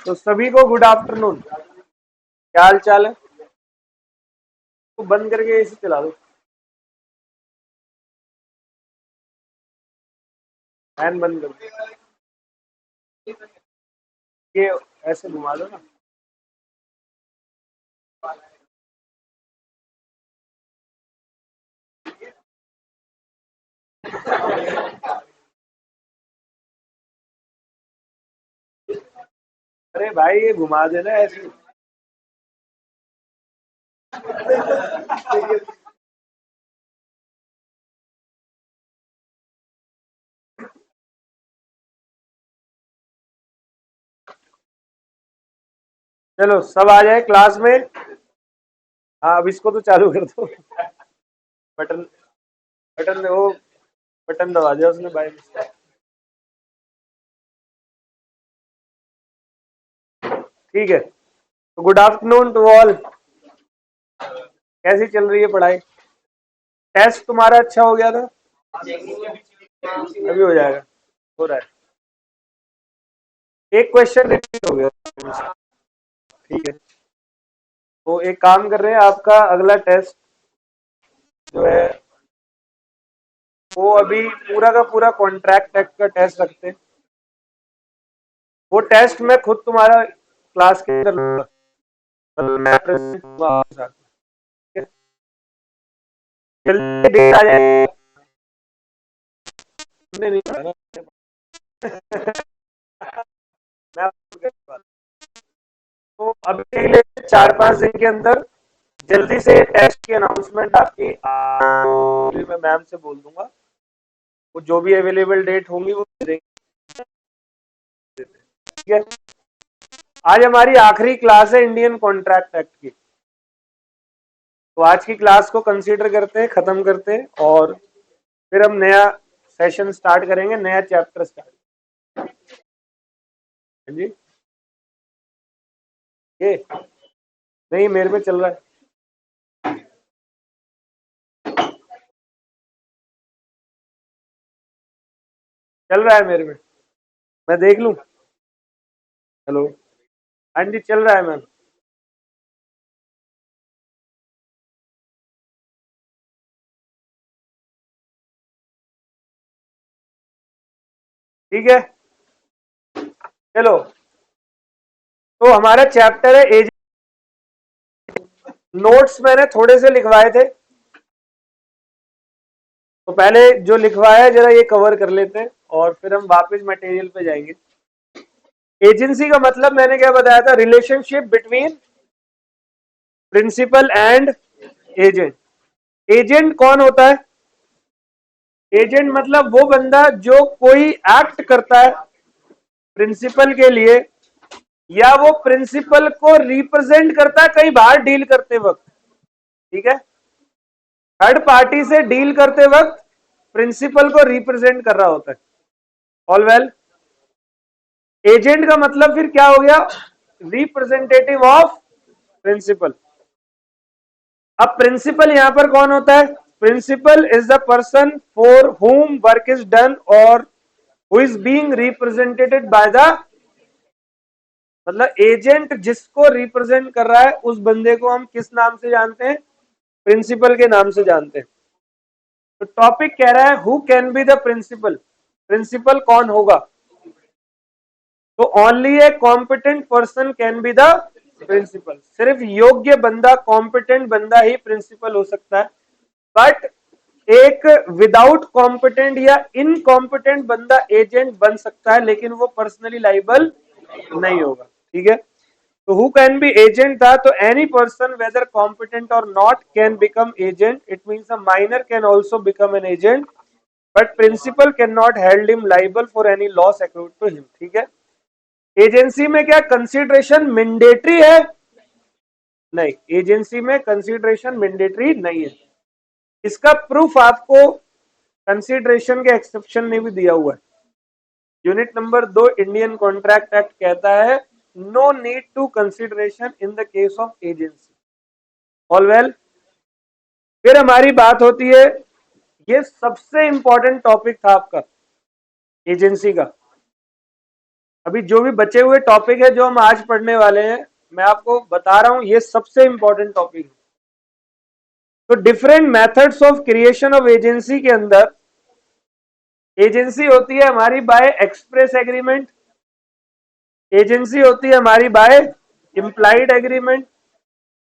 तो सभी को गुड आफ्टरनून। क्या हाल चाल है? तो बंद करके एसी चला दो, फैन बंद कर दो। ये ऐसे घुमा दो ना। अरे भाई ये घुमा देना ऐसे। चलो सब आ जाए क्लास में। हाँ अब इसको तो चालू कर दो। बटन बटन वो बटन दबा दिया उसने बाय मिस्टेक। ठीक है, तो गुड आफ्टरनून टू ऑल। कैसी चल रही है पढ़ाई? टेस्ट तुम्हारा अच्छा हो गया था? अभी हो जाएगा, हो रहा है। एक क्वेश्चन रिपीट हो गया। ठीक है, तो एक काम कर रहे हैं, आपका अगला टेस्ट जो है वो अभी पूरा का पूरा कॉन्ट्रैक्ट एक्ट का टेस्ट रखते हैं। वो टेस्ट मैं खुद तुम्हारा क्लास के अंदर लूंगा। मैं present होऊंगा आपके साथ। ठीक है? जल्दी डेट आ जाए। तुमने नहीं पढ़ा ना? मैं आपको क्या बता- तो अभी के लिए 4-5 दिन के अंदर जल्दी से टेस्ट की अनाउंसमेंट आपकी मैं मैम से बोल दूंगा। वो जो भी अवेलेबल डेट होंगी वो दे देंगे। ठीक है, आज हमारी आखिरी क्लास है इंडियन कॉन्ट्रैक्ट एक्ट की। तो आज की क्लास को कंसीडर करते हैं, खत्म करते हैं और फिर हम नया सेशन स्टार्ट करेंगे, नया चैप्टर स्टार्ट। हाँ जी, ये नहीं मेरे में चल रहा है। चल रहा है मेरे में, मैं देख लूं। हेलो, हाँ जी चल रहा है मैम। ठीक है, चलो तो हमारा चैप्टर है एज। नोट्स मैंने थोड़े से लिखवाए थे, तो पहले जो लिखवाया है जरा ये कवर कर लेते हैं और फिर हम वापस मटेरियल पे जाएंगे। एजेंसी का मतलब मैंने क्या बताया था? Relationship between principal and agent. Agent कौन होता है? एजेंट मतलब वो बंदा जो कोई एक्ट करता है प्रिंसिपल के लिए, या वो प्रिंसिपल को रिप्रेजेंट करता है कहीं बाहर डील करते वक्त। ठीक है, थर्ड पार्टी से डील करते वक्त प्रिंसिपल को रिप्रेजेंट कर रहा होता है। ऑल वेल, एजेंट का मतलब फिर क्या हो गया? Representative of principal. अब प्रिंसिपल यहां पर कौन होता है? Principal is the person for whom work is done और who is being represented by the, मतलब एजेंट जिसको रिप्रेजेंट कर रहा है उस बंदे को हम किस नाम से जानते हैं? प्रिंसिपल के नाम से जानते हैं। तो टॉपिक कह रहा है who can be the principal. Principal कौन होगा? तो only a competent person can be the principal. सिर्फ योग्य बंदा, कॉम्पिटेंट बंदा ही प्रिंसिपल हो सकता है। बट एक विदाउट कॉम्पिटेंट या इनकॉम्पिटेंट बंदा एजेंट बन सकता है, लेकिन वो पर्सनली लाइबल नहीं होगा। ठीक है, तो हु कैन बी एजेंट था, तो एनी पर्सन वेदर कॉम्पिटेंट और not can become agent. It means a minor can also become an agent, but principal can not held him liable for any loss accrued to him. ठीक है, agency में क्या consideration mandatory है? नहीं, agency में consideration mandatory नहीं है। इसका प्रूफ आपको कंसिडरेशन के एक्सेप्शन ने भी दिया हुआ है। Unit number 2 Indian contract act कहता है no need to consideration in the case of agency. All well, फिर हमारी बात होती है, ये सबसे इंपॉर्टेंट टॉपिक था आपका एजेंसी का। अभी जो भी बचे हुए टॉपिक है जो हम आज पढ़ने वाले हैं, मैं आपको बता रहा हूं ये सबसे इंपॉर्टेंट टॉपिक है। तो different methods of creation of agency के अंदर एजेंसी होती है हमारी बाय एक्सप्रेस एग्रीमेंट, एजेंसी होती है हमारी बाय इम्प्लाइड एग्रीमेंट,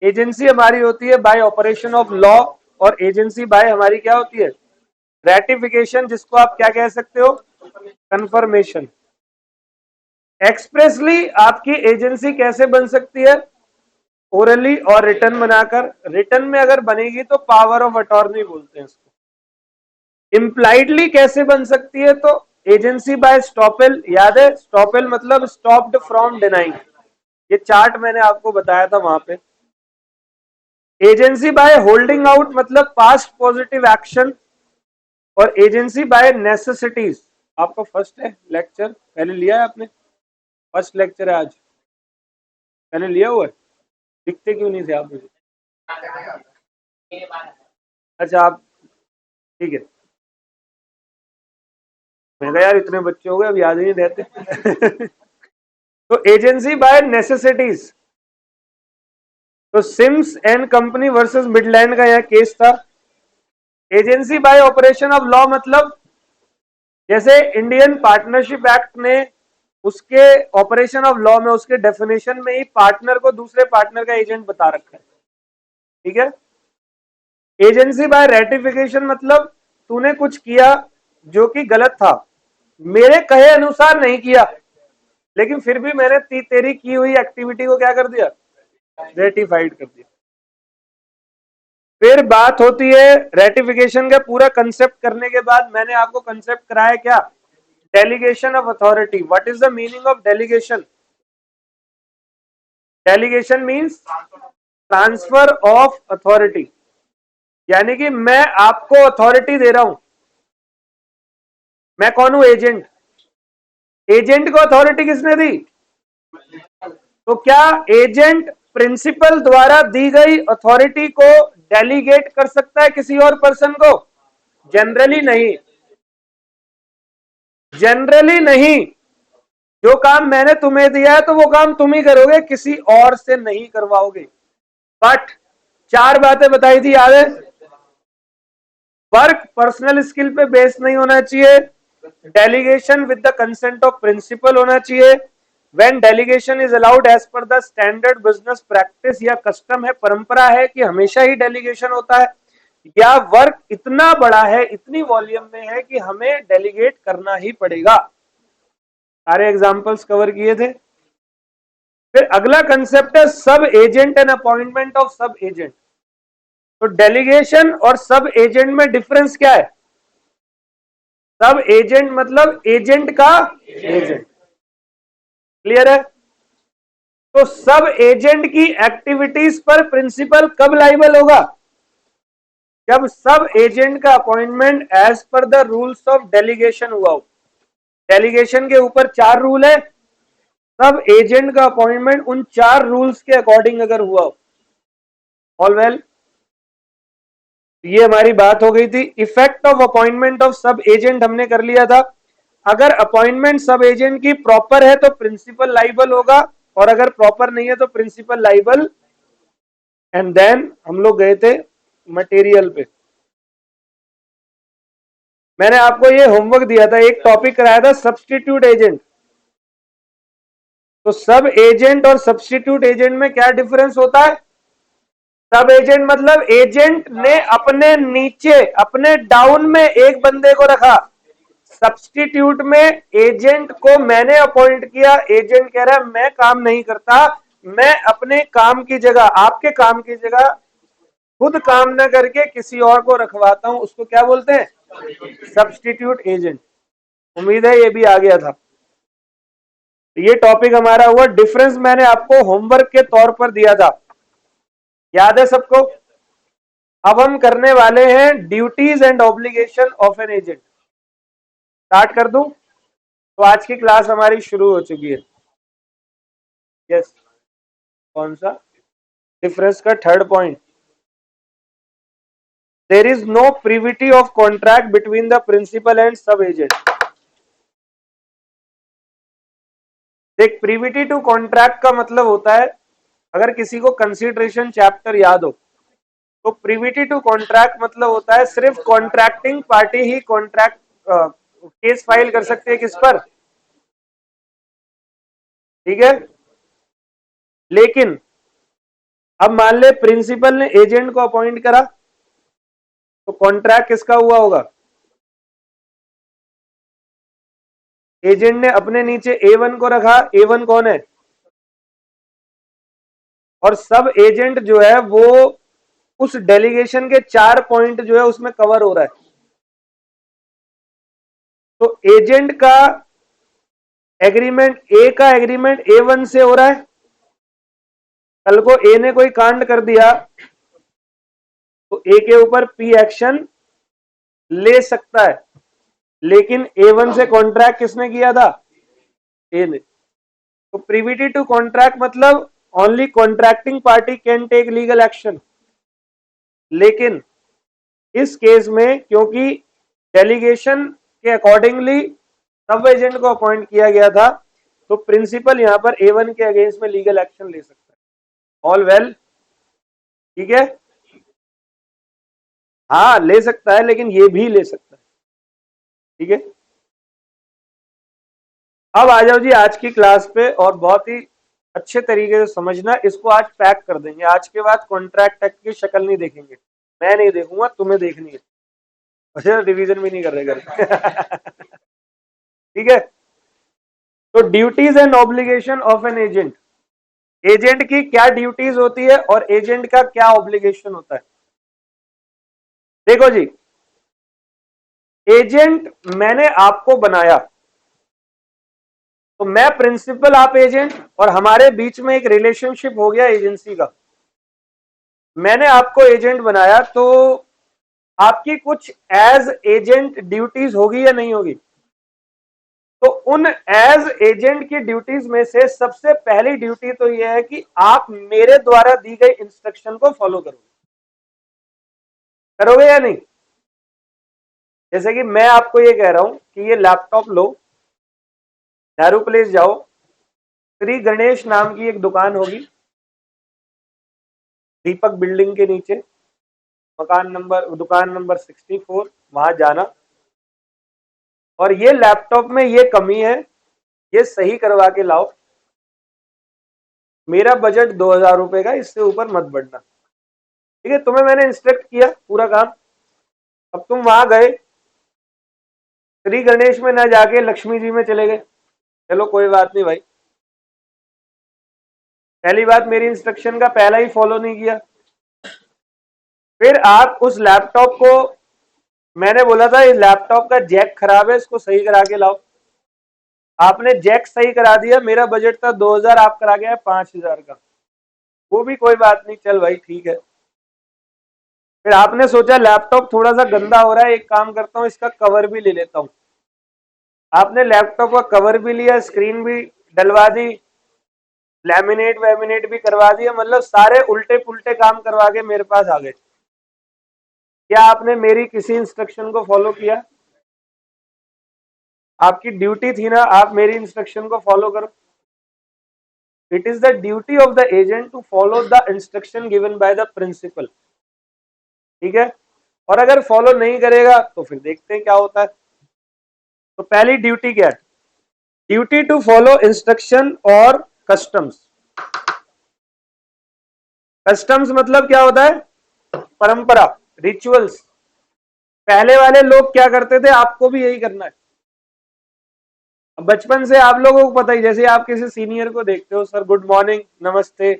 एजेंसी हमारी होती है बाय ऑपरेशन ऑफ लॉ, और एजेंसी बाय हमारी क्या होती है, रेटिफिकेशन, जिसको आप क्या कह सकते हो, कंफर्मेशन। एक्सप्रेसली आपकी एजेंसी कैसे बन सकती है, ओरली और रिटर्न बनाकर। रिटर्न में अगर बनेगी तो पावर ऑफ अटॉर्नी बोलते हैं इसको। इम्प्लाइडली कैसे बन सकती है, तो एजेंसी बाय स्टॉपेल, याद है स्टॉपेल मतलब स्टॉप्ड फ्रॉम डिनाइंग, ये चार्ट मैंने आपको बताया था वहां पे। एजेंसी बाय होल्डिंग आउट मतलब पास्ट पॉजिटिव एक्शन, और एजेंसी बाय नेसेसिटीज। आपका फर्स्ट है लेक्चर, पहले लिया है आपने, फर्स्ट लेक्चर है आज, पहले लिया हुआ है, दिखते क्यों नहीं थे आप मुझे? अच्छा आप, ठीक है, मैं कहा यार इतने बच्चे हो गए अब याद ही नहीं रहते। तो एजेंसी बाय नेसेसिटीज, तो Sims and company versus Midland का यह केस था। Agency by operation of law मतलब जैसे इंडियन पार्टनरशिप एक्ट ने उसके ऑपरेशन ऑफ लॉ में उसके डेफिनेशन में ही पार्टनर को दूसरे पार्टनर का एजेंट बता रखा है, ठीक है। एजेंसी बाय रेटिफिकेशन मतलब तूने कुछ किया जो कि गलत था, मेरे कहे अनुसार नहीं किया, लेकिन फिर भी मैंने तेरी की हुई एक्टिविटी को क्या कर दिया, रेटिफाइड कर दिया। फिर बात होती है रेटिफिकेशन का पूरा कंसेप्ट करने के बाद मैंने आपको कंसेप्ट कराया क्या, delegation of authority. What is the meaning of delegation? Delegation means transfer of authority, यानी कि मैं आपको अथॉरिटी दे रहा हूं, मैं कौन हूं, एजेंट। एजेंट को अथॉरिटी किसने दी, तो क्या एजेंट प्रिंसिपल द्वारा दी गई अथॉरिटी को डेलीगेट कर सकता है किसी और पर्सन को? जनरली नहीं, जनरली नहीं। जो काम मैंने तुम्हें दिया है तो वो काम तुम ही करोगे, किसी और से नहीं करवाओगे। बट चार बातें बताई थी, याद है? वर्क पर्सनल स्किल पे बेस नहीं होना चाहिए, delegation with the consent of principal होना चाहिए, when delegation is allowed as per the standard business practice, या कस्टम है, परंपरा है कि हमेशा ही डेलीगेशन होता है, या वर्क इतना बड़ा है, इतनी वॉल्यूम में है कि हमें डेलीगेट करना ही पड़ेगा। सारे एग्जांपल्स कवर किए थे। फिर अगला कंसेप्ट है सब एजेंट एंड अपॉइंटमेंट ऑफ सब एजेंट। तो डेलीगेशन और सब एजेंट में डिफरेंस क्या है? सब एजेंट मतलब एजेंट का एजेंट, क्लियर है? तो सब एजेंट की एक्टिविटीज पर प्रिंसिपल कब लाइबल होगा? जब सब एजेंट का appointment as per the rules of delegation हुआ हो। डेलीगेशन के ऊपर 4 रूल है, सब एजेंट का अपॉइंटमेंट उन 4 रूल्स के अकॉर्डिंग अगर हुआ हो, ऑल वेल। ये हमारी बात हो गई थी। इफेक्ट ऑफ अपॉइंटमेंट ऑफ सब एजेंट हमने कर लिया था। अगर अपॉइंटमेंट सब एजेंट की प्रॉपर है तो प्रिंसिपल लाइबल होगा, और अगर प्रॉपर नहीं है तो प्रिंसिपल लाइबल। एंड देन हम लोग गए थे मटेरियल पे। मैंने आपको ये होमवर्क दिया था, एक टॉपिक कराया था सब्स्टिट्यूट एजेंट। तो सब एजेंट और सब्स्टिट्यूट एजेंट में क्या डिफरेंस होता है? सब एजेंट मतलब एजेंट ने अपने नीचे, अपने डाउन में एक बंदे को रखा। सब्स्टिट्यूट में एजेंट को मैंने अपॉइंट किया, एजेंट कह रहा है मैं काम नहीं करता, मैं अपने काम की जगह, आपके काम की जगह खुद काम न करके किसी और को रखवाता हूं, उसको क्या बोलते हैं? Substitute agent. उम्मीद है ये भी आ गया था। ये टॉपिक हमारा हुआ डिफरेंस, मैंने आपको होमवर्क के तौर पर दिया था, याद है सबको? अब हम करने वाले हैं duties and obligation of an agent. Start कर दूं? तो आज की क्लास हमारी शुरू हो चुकी है। यस, कौन सा डिफरेंस का third point? There is no privity of contract between the principal and sub agent. देख, प्रीविटी टू कॉन्ट्रैक्ट का मतलब होता है, अगर किसी को कंसिडरेशन चैप्टर याद हो तो प्रीविटी टू कॉन्ट्रैक्ट मतलब होता है सिर्फ कॉन्ट्रैक्टिंग पार्टी ही कॉन्ट्रैक्ट केस फाइल कर सकते हैं किस पर, ठीक है। लेकिन अब मान ले प्रिंसिपल ने एजेंट को अपॉइंट करा तो कॉन्ट्रैक्ट किसका हुआ होगा, एजेंट ने अपने नीचे A1 को रखा, A1 कौन है, और सब एजेंट जो है वो उस डेलीगेशन के 4 पॉइंट जो है उसमें कवर हो रहा है। तो एजेंट का एग्रीमेंट, ए का एग्रीमेंट A1 से हो रहा है, कल को ए ने कोई कांड कर दिया तो ए के ऊपर पी एक्शन ले सकता है, लेकिन A1 से कॉन्ट्रैक्ट किसने किया था, ए ने। तो प्रीविटी टू कॉन्ट्रैक्ट मतलब only contracting party can take legal action, लेकिन इस केस में क्योंकि डेलीगेशन के अकॉर्डिंगली सब एजेंट को अपॉइंट किया गया था तो प्रिंसिपल यहां पर A1 के अगेंस्ट में लीगल एक्शन ले सकता है। ऑल वेल, ठीक है, हाँ ले सकता है, लेकिन ये भी ले सकता है, ठीक है। अब आ जाओ जी आज की क्लास पे, और बहुत ही अच्छे तरीके से समझना, इसको आज पैक कर देंगे। आज के बाद कॉन्ट्रैक्ट एक्ट की शक्ल नहीं देखेंगे, मैं नहीं देखूंगा, तुम्हें देखनी है, अच्छा रिवीजन भी नहीं कर रहे घर पे। ठीक है। तो duties and obligation of an agent, agent की क्या ड्यूटीज होती है और एजेंट का क्या ऑब्लिगेशन होता है। देखो जी, एजेंट मैंने आपको बनाया, तो मैं प्रिंसिपल आप एजेंट, और हमारे बीच में एक रिलेशनशिप हो गया एजेंसी का। मैंने आपको एजेंट बनाया तो आपकी कुछ एज एजेंट ड्यूटीज होगी या नहीं होगी। तो उन एज एजेंट की ड्यूटीज में से सबसे पहली ड्यूटी तो यह है कि आप मेरे द्वारा दी गई इंस्ट्रक्शन को फॉलो करोगे, करोगे या नहीं। जैसे कि मैं आपको ये कह रहा हूं कि ये लैपटॉप लो, नेहरू प्लेस जाओ, श्री गणेश नाम की एक दुकान होगी, दीपक बिल्डिंग के नीचे, दुकान नंबर 64, वहां जाना, और ये लैपटॉप में ये कमी है, ये सही करवा के लाओ, मेरा बजट 2000 रुपए का, इससे ऊपर मत बढ़ना, ठीक है। तुम्हें मैंने इंस्ट्रक्ट किया पूरा काम, अब तुम वहां गए, श्री गणेश में ना जाके लक्ष्मी जी में चले गए, चलो कोई बात नहीं भाई, पहली बात मेरी इंस्ट्रक्शन का पहला ही फॉलो नहीं किया। फिर आप उस लैपटॉप को, मैंने बोला था इस लैपटॉप का जैक खराब है, इसको सही करा के लाओ, आपने जैक सही करा दिया, मेरा बजट था 2000, आप करा गया 5000 का, वो भी कोई बात नहीं, चल भाई ठीक है। फिर आपने सोचा लैपटॉप थोड़ा सा गंदा हो रहा है, एक काम करता हूं इसका कवर भी ले लेता हूं, आपने लैपटॉप का कवर भी लिया, स्क्रीन भी डलवा दी, लैमिनेट वैमिनेट भी करवा दिया, मतलब सारे उल्टे पुल्टे काम करवा के मेरे पास आ गए। क्या आपने मेरी किसी इंस्ट्रक्शन को फॉलो किया, आपकी ड्यूटी थी ना आप मेरी इंस्ट्रक्शन को फॉलो करो। It is the duty of the agent to follow the instruction given by the principal, ठीक है। और अगर फॉलो नहीं करेगा तो फिर देखते हैं क्या होता है। तो पहली ड्यूटी क्या है, ड्यूटी टू फॉलो इंस्ट्रक्शन और कस्टम्स। कस्टम्स मतलब क्या होता है, परंपरा, रिचुअल्स। पहले वाले लोग क्या करते थे, आपको भी यही करना है। बचपन से आप लोगों को पता ही, जैसे आप किसी सीनियर को देखते हो, सर गुड मॉर्निंग, नमस्ते,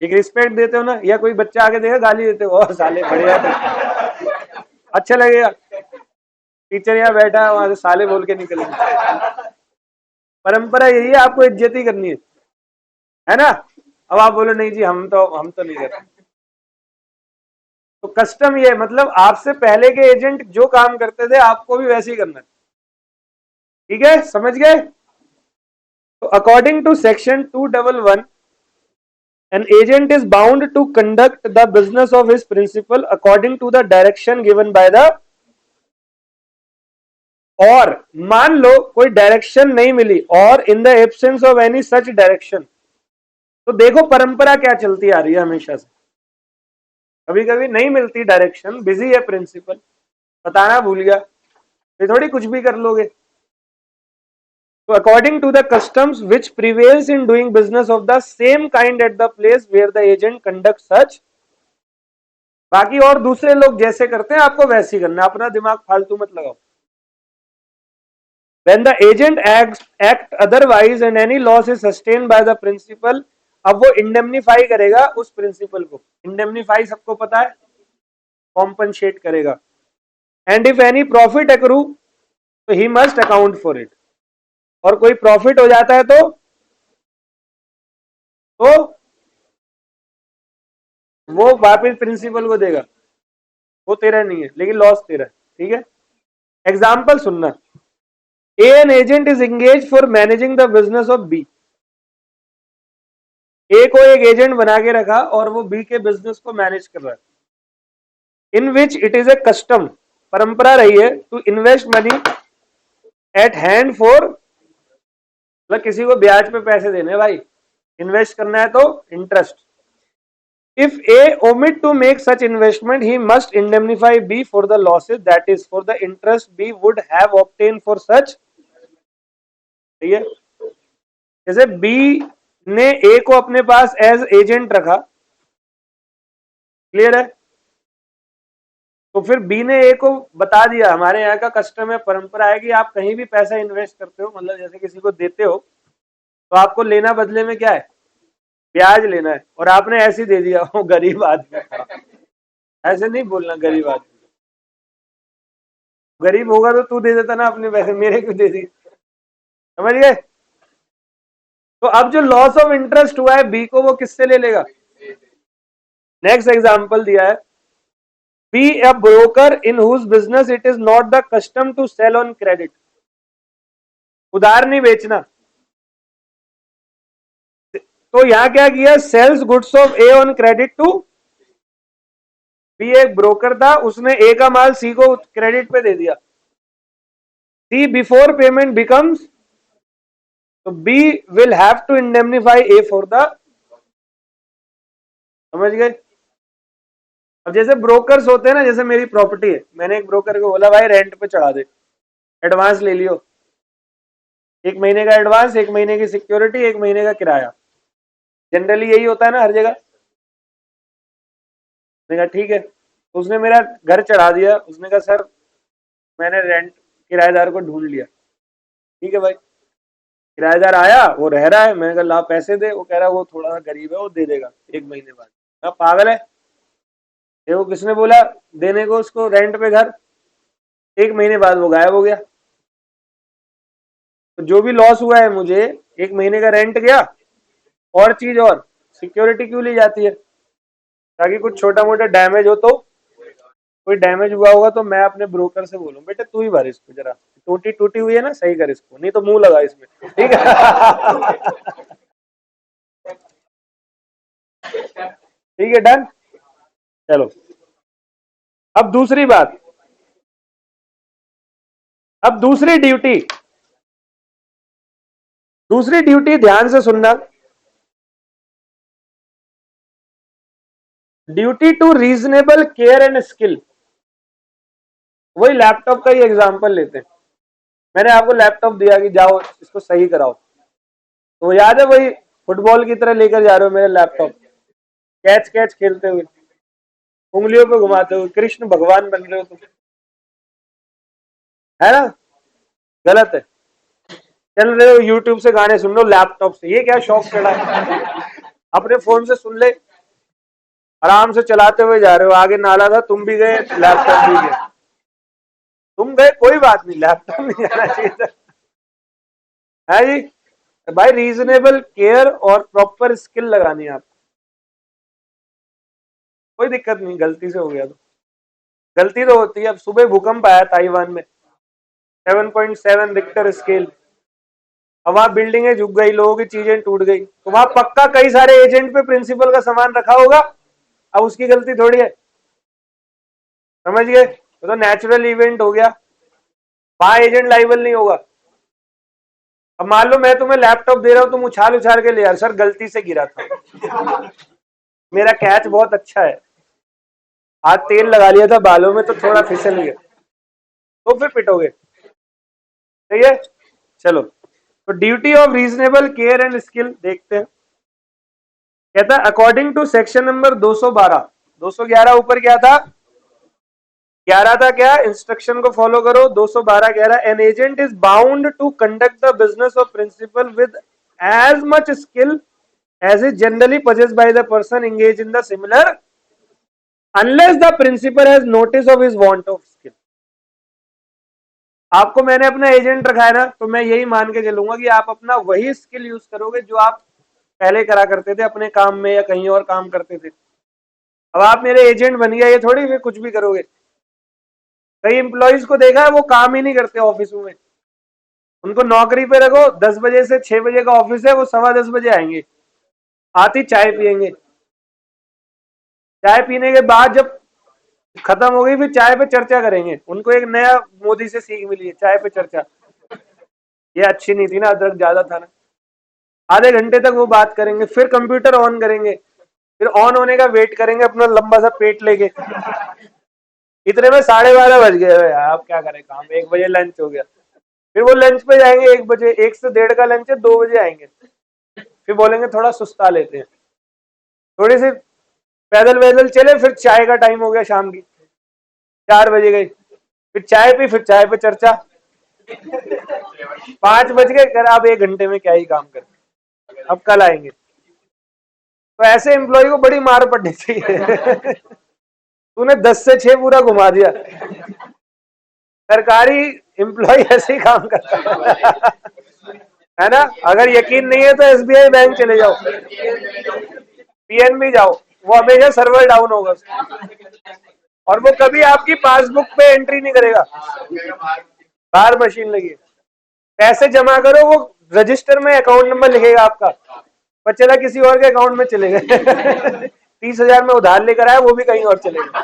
एक रिस्पेक्ट देते हो ना, या कोई बच्चा आके देखा गाली देते हो, और साले बढ़िया तो अच्छा लगेगा, टीचर यहाँ बैठा है, वहां से साले बोल के निकलेंगे। परंपरा यही है, आपको इज्जत ही करनी है ना। अब आप बोलो नहीं जी हम तो नहीं करते। तो कस्टम ये मतलब आपसे पहले के एजेंट जो काम करते थे आपको भी वैसे ही करना है, ठीक है, समझ गए। तो according to section 211, an agent is bound to conduct the business of his principal according to the direction given by the और मान लो कोई डायरेक्शन नहीं मिली, और इन the absence of any such direction, तो देखो परंपरा क्या चलती आ रही है हमेशा से, कभी कभी नहीं मिलती डायरेक्शन, बिजी है प्रिंसिपल, बताना भूल गया, ये थोड़ी कुछ भी कर लोगे। So according to the customs which prevails in doing business of the same kind at the place where the agent conducts such, बाकी और दूसरे लोग जैसे करते हैं आपको वैसे ही करना, अपना दिमाग फालतू मत लगाओ। When the agent act otherwise and any loss is sustained by the principal, अब वो इंडेमनीफाई करेगा उस प्रिंसिपल को, इंडेमनीफाई सबको पता है, कॉम्पनसेट करेगा। And if any profit accrue तो he must account for it, और कोई प्रॉफिट हो जाता है तो वो वापिस प्रिंसिपल को देगा, वो तेरा नहीं है लेकिन लॉस तेरा है, ठीक है। एग्जाम्पल सुनना, A an agent is engage for managing the business of B, A को एक एजेंट बना के रखा और वो बी के बिजनेस को मैनेज कर रहा है। In which it is a custom, परंपरा रही है, to invest money at hand for, मतलब किसी को ब्याज पे पैसे देने भाई, इन्वेस्ट करना है तो interest. If A omit to make such investment, he must indemnify B for the losses, that is for the interest B would have obtained for such, ठीक है। जैसे B ने A को अपने पास एज एजेंट रखा, क्लियर है, तो फिर B ने A को बता दिया हमारे यहाँ का कस्टम है, परंपरा है कि आप कहीं भी पैसा इन्वेस्ट करते हो, मतलब जैसे किसी को देते हो तो आपको लेना बदले में क्या है, ब्याज लेना है, और आपने ऐसे ही दे दिया, वो गरीब आदमी, ऐसे नहीं बोलना गरीब आदमी, गरीब होगा तो तू दे देता ना अपने पैसे, मेरे क्यों दे दिए, समझ गए। तो अब जो लॉस ऑफ इंटरेस्ट हुआ है बी को, वो किससे ले लेगा। नेक्स्ट एग्जांपल दिया है, B a broker in whose business it is not the custom to sell on credit, उधार नहीं बेचना, तो यहां क्या किया, sells goods of A on credit to B, एक ब्रोकर था, उसने ए का माल सी को क्रेडिट पे दे दिया, सी बिफोर पेमेंट बिकम्स, तो B will have to indemnify A for the, समझ गए। अब जैसे ब्रोकर्स होते हैं ना, जैसे मेरी प्रॉपर्टी है, मैंने एक ब्रोकर को बोला भाई रेंट पे चढ़ा दे, एडवांस ले लियो, एक महीने का एडवांस, एक महीने की सिक्योरिटी, एक महीने का किराया, जनरली यही होता है ना हर जगह। मैंने कहा ठीक है, तो उसने मेरा घर चढ़ा दिया, उसने कहा सर मैंने रेंट किराएदार को ढूंढ लिया, ठीक है भाई, किराएदार आया, वो रह रहा है, मैंने कहा ला पैसे दे, वो कह रहा है वो थोड़ा सा गरीब है, वो दे देगा एक महीने बाद, मैं पागल है, ये वो किसने बोला देने को उसको रेंट पे घर, एक महीने बाद वो गायब हो गया। तो जो भी लॉस हुआ है मुझे, एक महीने का रेंट गया, और चीज और सिक्योरिटी क्यों ली जाती है, ताकि कुछ छोटा मोटा डैमेज हो, तो कोई डैमेज हुआ होगा तो मैं अपने ब्रोकर से बोलूं बेटे तू ही भर इसको, जरा टूटी टूटी हुई है ना, सही कर इसको, नहीं तो मुंह लगा इसमें, ठीक है। ठीक है, डन। चलो अब दूसरी बात, अब दूसरी ड्यूटी ध्यान से सुनना, duty to reasonable care and skill. वही लैपटॉप का ही एग्जांपल लेते हैं, मैंने आपको लैपटॉप दिया कि जाओ इसको सही कराओ, तो याद है वही फुटबॉल की तरह लेकर जा रहे हो मेरे लैपटॉप, कैच कैच खेलते हुए, उंगलियों पे घुमाते हुए कृष्ण भगवान बन रहे हो तुम, है ना, गलत है। चल रहे हो यूट्यूब से गाने सुन लो लैपटॉप से, ये क्या शौक चढ़ा है, अपने फोन से सुन ले, आराम से चलाते हुए जा रहे हो, आगे नाला था तुम भी गए, लैपटॉप भी गए, तुम गए कोई बात नहीं, लैपटॉप नहीं जाना चाहिए था, है जी। भाई रीजनेबल केयर और प्रॉपर स्किल लगानी है आपको, कोई दिक्कत नहीं, गलती से हो गया तो गलती तो होती है। अब सुबह भूकंप आया ताइवान में, 7.7 रिक्टर स्केल, अब वहां बिल्डिंगें झुक गई, लोगों की चीजें टूट गई, तो वहां पक्का कई सारे एजेंट पे प्रिंसिपल का सामान रखा होगा, अब उसकी गलती थोड़ी है, समझ गए, तो नेचुरल इवेंट हो गया, वहां एजेंट लाइबल नहीं होगा। अब मान लो मैं तुम्हें लैपटॉप दे रहा हूं, तुम उछाल उछाल के ले यार, सर गलती से गिरा था, मेरा कैच बहुत अच्छा है, आज तेल लगा लिया था बालों में तो थोड़ा फिसल गया, तो फिर पिटोगे। सही है। चलो, तो duty of reasonable care and skill देखते हैं। कहता है अकॉर्डिंग टू सेक्शन नंबर 212, 211 ऊपर क्या था, 11 था क्या, इंस्ट्रक्शन को फॉलो करो। 212 कह रहा है an agent is bound to conduct the business of principal with as much skill as is generally possessed by the person engaged in the similar unless the principal has notice of his want of skill। आपको मैंने अपना agent रखा है ना, तो मैं यही मान के चलूंगा कि आप अपना वही स्किल यूज करोगे जो आप पहले करा करते थे अपने काम में या कहीं और काम करते थे। अब आप मेरे एजेंट बन गया, ये थोड़ी फिर कुछ भी करोगे। कई एम्प्लॉयज को देखा है वो काम ही नहीं करते ऑफिस में, उनको नौकरी पे रखो, 10 बजे से 6 बजे का ऑफिस है, वो 10:15 आएंगे, आती चाय पियेंगे, चाय पीने के बाद जब खत्म हो गई फिर चाय पे चर्चा करेंगे। उनको एक नया मोदी से सीख मिली है, चाय पे चर्चा, ये अच्छी नहीं थी ना, अदरक ज्यादा था ना। आधे घंटे तक वो बात करेंगे, फिर कंप्यूटर ऑन करेंगे, फिर ऑन होने का वेट करेंगे अपना लंबा सा पेट लेके, इतने में 12:30 बज गए, आप क्या करें काम, 1 बजे लंच हो गया, फिर वो लंच पे जाएंगे 1 बजे, 1 से 1:30 का लंच है, 2 बजे आएंगे, फिर बोलेंगे थोड़ा सुस्ता लेते हैं, थोड़ी सी पैदल वैदल चले, फिर चाय का टाइम हो गया शाम की, 4 बजे गई, फिर चाय पी, फिर चाय पे चर्चा, 5 बज गए, कर आप 1 घंटे में क्या ही काम करते, अब कल आएंगे। तो ऐसे एम्प्लॉय को बड़ी मार पड़नी चाहिए। तूने 10 से 6 पूरा घुमा दिया। सरकारी एम्प्लॉय ऐसे ही काम करता है ना। अगर यकीन नहीं है तो एसबीआई बैंक चले जाओ, पीएनबी जाओ, वो हमेशा सर्वर डाउन होगा और वो कभी आपकी पासबुक पे एंट्री नहीं करेगा, बाहर मशीन लगी है। पैसे जमा करो, वो रजिस्टर में अकाउंट नंबर लिखेगा आपका, पर चला किसी और के अकाउंट में चले गए। 30,000 में उधार लेकर आया, वो भी कहीं और चले गए,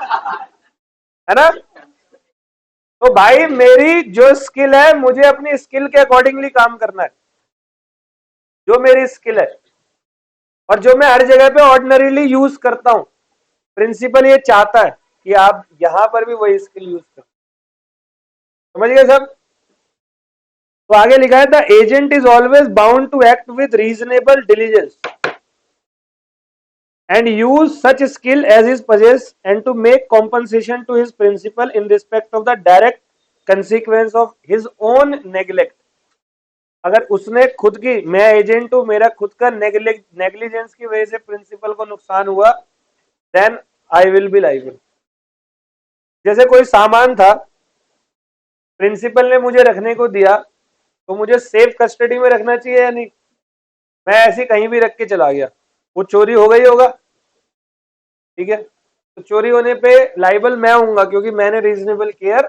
है ना। तो भाई मेरी जो स्किल है, मुझे अपनी स्किल के अकॉर्डिंगली काम करना है, जो मेरी स्किल है और जो मैं हर जगह पे ऑर्डिनरीली यूज करता हूं। प्रिंसिपल ये चाहता है कि आप यहां पर भी वही स्किल यूज करें। समझ गए सब। तो आगे लिखा है the agent is always bound to act with reasonable diligence and use such skill as is possessed and to make compensation to his principal in respect of the direct consequence of his own neglect। अगर उसने खुद की, मैं agent हूं, मेरा खुद का negligence की वजह से प्रिंसिपल को नुकसान हुआ, then I will be liable. जैसे कोई सामान था, प्रिंसिपल ने मुझे रखने को दिया, तो मुझे सेफ कस्टडी में रखना चाहिए या नहीं। मैं ऐसे कहीं भी रख के चला गया, वो चोरी हो गई होगा, ठीक है, तो चोरी होने पे लाइबल मैं हूंगा क्योंकि मैंने रीजनेबल केयर।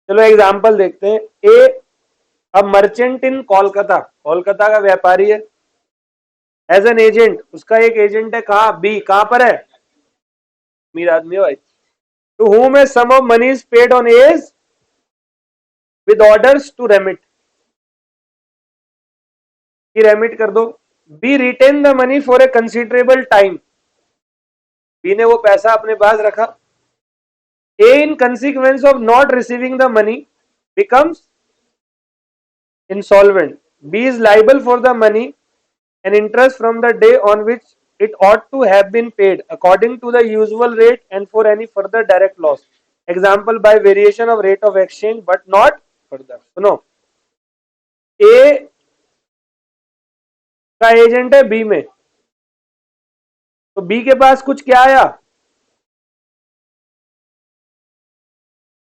चलो एग्जांपल देखते हैं। A a merchant in Kolkata, Kolkata का व्यापारी है, एज एन एजेंट, उसका एक एजेंट है कहाँ, बी, कहां पर है, अमीर आदमी है भाई, to whom a sum of money is paid on A's with orders to remit, कि रेमिट कर दो। B retain the money for a considerable time, B ने वो पैसा अपने पास रखा। A in consequence of not receiving the money becomes insolvent, B is liable for the money and interest from the day on which it ought to have been paid according to the usual rate and for any further direct loss, example by variation of rate of exchange but not further। सुनो, A का agent है B में, तो B के पास कुछ क्या आया,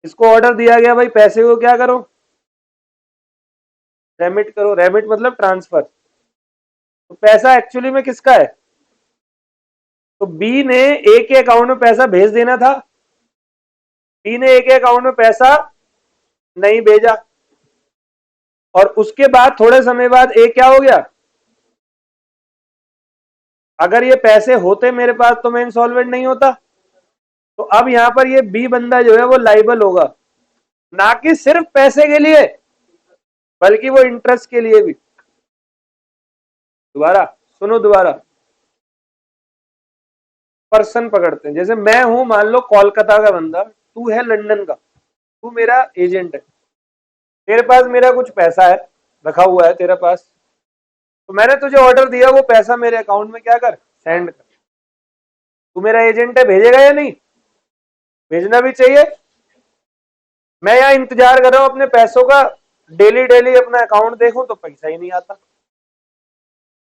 इसको ऑर्डर दिया गया भाई पैसे को क्या करो, रेमिट करो, रेमिट मतलब ट्रांसफर। तो पैसा एक्चुअली में किसका है, तो बी ने ए के अकाउंट में पैसा भेज देना था, बी ने ए के अकाउंट में पैसा नहीं भेजा, और उसके बाद थोड़े समय बाद ए क्या हो गया, अगर ये पैसे होते मेरे पास तो मैं इंसॉल्वेंट नहीं होता। तो अब यहां पर ये बी बंदा जो है वो लाइबल होगा, ना कि सिर्फ पैसे के लिए, बल्कि वो इंटरेस्ट के लिए भी। दोबारा सुनो, दोबारा। पर्सन पकड़ते हैं, जैसे मैं हूं मान लो कोलकाता का बंदा, तू है लंदन का, तू मेरा एजेंट है, तेरे पास मेरा कुछ पैसा है, रखा हुआ है तेरे पास, तो मैंने तुझे ऑर्डर दिया, वो पैसा मेरे अकाउंट में क्या कर, सेंड कर। तू मेरा एजेंट है, भेजेगा या नहीं? भेजना भी चाहिए। मैं यहाँ इंतजार कर रहा हूँ अपने पैसों का, डेली डेली अपना अकाउंट देखूं तो पैसा ही नहीं आता,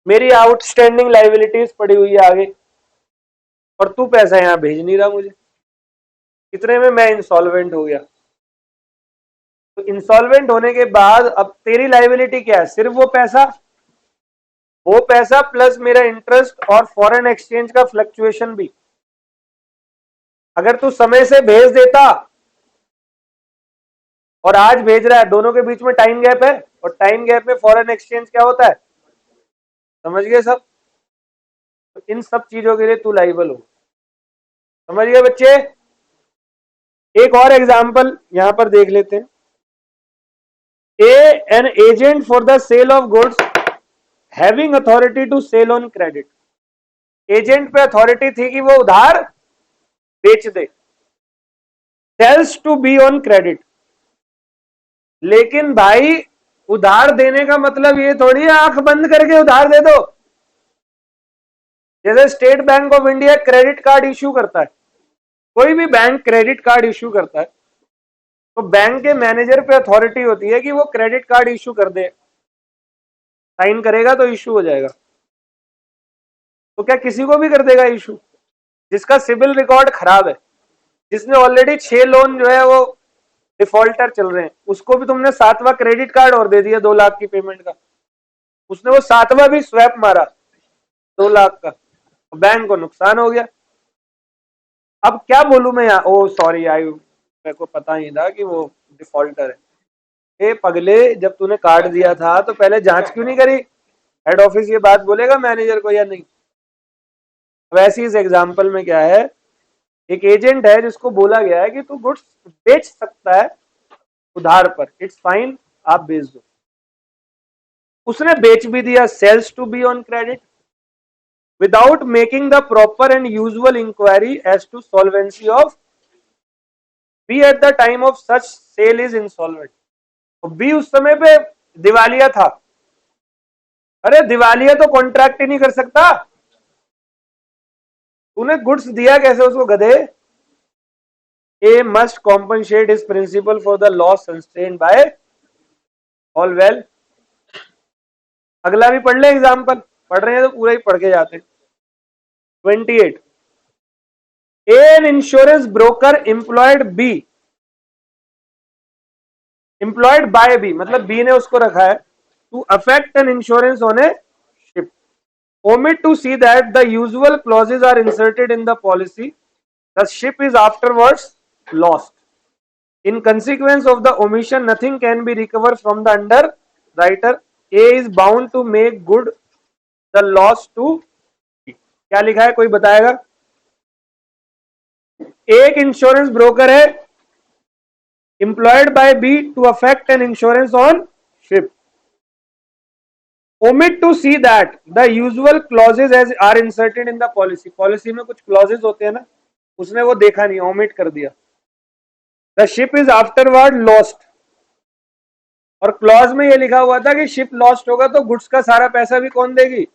मेरी आउटस्टैंडिंग लाइबिलिटीज पड़ी हुई है आगे, और तू पैसा यहाँ भेज नहीं रहा मुझे। कितने में मैं इंसॉल्वेंट हो गया। तो इंसॉल्वेंट होने के बाद अब तेरी लाइबिलिटी क्या है, सिर्फ वो पैसा प्लस मेरा इंटरेस्ट और फॉरेन एक्सचेंज का फ्लक्चुएशन भी। अगर तू समय से भेज देता और आज भेज रहा है, दोनों के बीच में टाइम गैप है, और टाइम गैप में फॉरेन एक्सचेंज क्या होता है, समझ गए सब? तो इन सब चीजों के लिए तू लाइबल हो। समझ गए बच्चे? एक और एग्जांपल यहां पर देख लेते हैं। An agent for the sale of goods having authority to sell on credit. Agent पे अथॉरिटी थी कि वो उधार बेच दे, sales to B on credit. लेकिन भाई उधार देने का मतलब ये थोड़ी है आंख बंद करके उधार दे दो। जैसे state bank of India credit card issue करता है, कोई भी बैंक क्रेडिट कार्ड इश्यू करता है, तो बैंक के मैनेजर पे अथॉरिटी होती है कि वो क्रेडिट कार्ड इश्यू कर दे, साइन करेगा तो इश्यू हो जाएगा। तो क्या किसी को भी कर देगा इश्यू? जिसका सिविल रिकॉर्ड खराब है, जिसने ऑलरेडी 6 लोन जो है वो डिफॉल्टर चल रहे हैं, उसको भी तुमने 7वां क्रेडिट कार्ड और दे दिया 2 लाख की पेमेंट का, उसने वो 7वां भी स्वैप मारा 2 लाख का, बैंक को नुकसान हो गया। अब क्या बोलूं मैं यहाँ, ओ सॉरी आई, मेरे को पता ही था कि वो डिफॉल्टर है। ए पगले, जब तूने कार्ड दिया था तो पहले जांच क्यों नहीं करी? हेड ऑफिस ये बात बोलेगा मैनेजर को या नहीं? वैसे इस एग्जांपल में क्या है, एक एजेंट है जिसको बोला गया है कि तू गुड्स बेच सकता है उधार पर, इट्स फाइन, आप बेच दो। उसने बेच भी दिया, sells to B on credit, without making the proper and usual inquiry as to solvency of B at the time of such sale is insolvent. B उस समय पे दिवालिया था। अरे दिवालिया तो कॉन्ट्रैक्ट ही नहीं कर सकता, तूने गुड्स दिया कैसे उसको गधे? A must compensate his principal for the loss sustained by all well. अगला भी पढ़ ले एग्जाम्पल, पढ़ रहे हैं तो पूरा ही पढ़ के जाते हैं। 28 an insurance broker employed by B, मतलब बी ने उसको रखा है to affect an insurance on a ship, omit to see that the usual clauses are inserted in the policy, the ship is afterwards lost. In consequence of the omission, nothing can be recovered from the underwriter. A is bound to make good the loss to B. क्या लिखा है, कोई बताएगा? एक insurance broker है employed by B to affect an insurance on ship. Omit to see that the usual clauses as are inserted in the policy. Policy में कुछ clauses होते हैं ना, उसने वो देखा नहीं, omit कर दिया। The ship is afterward lost, और क्लॉज में ये लिखा हुआ था कि शिप लॉस्ट होगा तो गुड्स का सारा पैसा भी कौन देगी?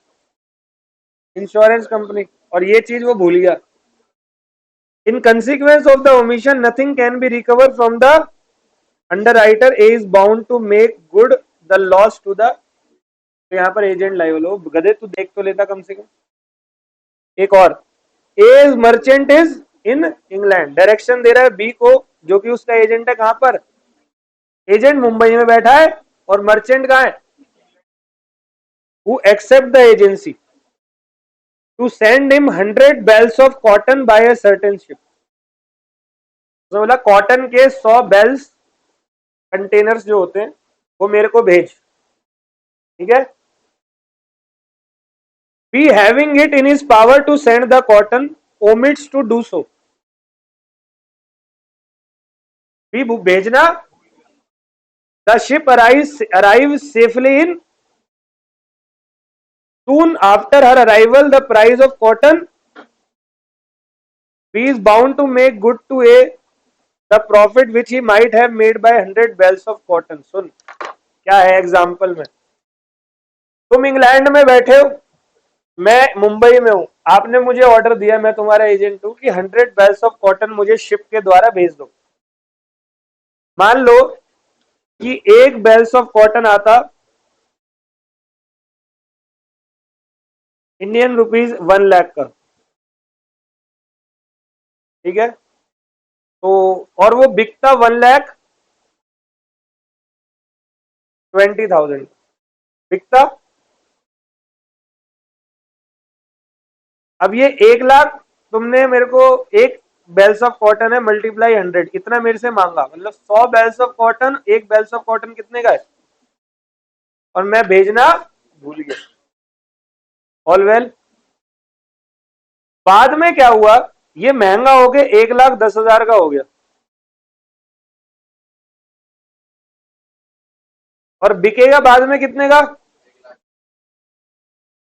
इंश्योरेंस कंपनी, और ये चीज वो भूल गया। In consequence of the omission nothing can be recover from the underwriter, A is bound to make good the loss to the. तो यहाँ पर एजेंट लायबल हो, गधे तू देख तो लेता कम से कम। एक और, A merchant is in England, direction दे रहा है बी को, जो कि उसका एजेंट है, कहां पर? एजेंट मुंबई में बैठा है और मर्चेंट कहां है? Who accept the agency to send him 100 bales of cotton by a certain ship. तो बोला कॉटन के 100 बेल्स, कंटेनर्स जो होते हैं, वो मेरे को भेज, ठीक है? B having it in his power to send the cotton omits to do so. B भेजना, the ship arrive safely in, soon after her arrival the price of cotton, B is bound to make good to A the profit which he might have made by 100 bales of cotton. सुन क्या है example में, तुम England में बैठे हो, मैं मुंबई में हूं, आपने मुझे ऑर्डर दिया, मैं तुम्हारा एजेंट हूं कि 100 बैल्स ऑफ कॉटन मुझे शिप के द्वारा भेज दो। मान लो कि एक बैल्स ऑफ कॉटन आता इंडियन रुपीज 1 लाख का, ठीक है, तो और वो बिकता 1,20,000 बिकता। अब ये 1 लाख तुमने मेरे को, एक बेल्स ऑफ कॉटन है मल्टीप्लाई 100, इतना मेरे से मांगा, मतलब 100 बेल्स ऑफ कॉटन, एक बेल्स ऑफ कॉटन कितने का है, और मैं भेजना भूल गया। All well. बाद में क्या हुआ, ये महंगा हो गया 1,10,000 का हो गया, और बिकेगा बाद में कितने का,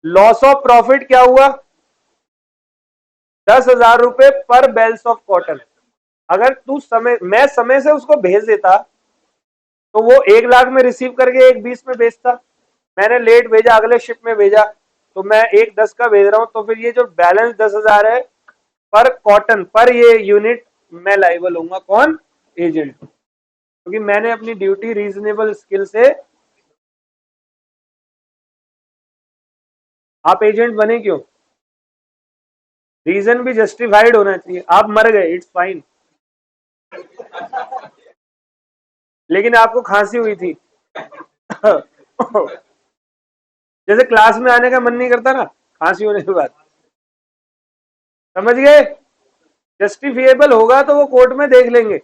लॉस ऑफ प्रॉफिट क्या हुआ, 10,000 रुपए पर बेल्स ऑफ कॉटन। अगर तू समय, मैं समय से उसको भेज देता तो वो 1 लाख में रिसीव करके 1,20 में बेचता, मैंने लेट भेजा, अगले शिप में भेजा, तो मैं 1,10 का भेज रहा हूं, तो फिर ये जो बैलेंस 10,000 है पर कॉटन पर ये यूनिट मैं लाइबल होऊंगा, कौन, एजेंट, क्योंकि मैंने अपनी ड्यूटी रीजनेबल स्किल से। आप एजेंट बने क्यों, रीजन भी जस्टिफाइड होना चाहिए। आप मर गए, इट्स फाइन, लेकिन आपको खांसी हुई थी जैसे क्लास में आने का मन नहीं करता ना खांसी होने के बाद, समझ गए, जस्टिफिएबल होगा तो वो कोर्ट में देख लेंगे,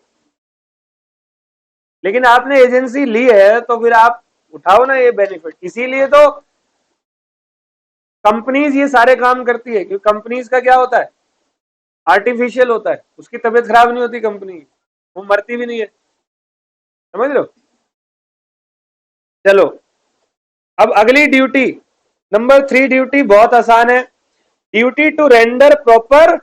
लेकिन आपने एजेंसी ली है तो फिर आप उठाओ ना ये बेनिफिट। इसीलिए तो कंपनीज ये सारे काम करती है, क्योंकि कंपनीज का क्या होता है, आर्टिफिशियल होता है, उसकी तबीयत खराब नहीं होती कंपनी की, वो मरती भी नहीं है, समझ लो। चलो अब अगली ड्यूटी, नंबर 3 ड्यूटी बहुत आसान है, ड्यूटी टू रेंडर प्रॉपर।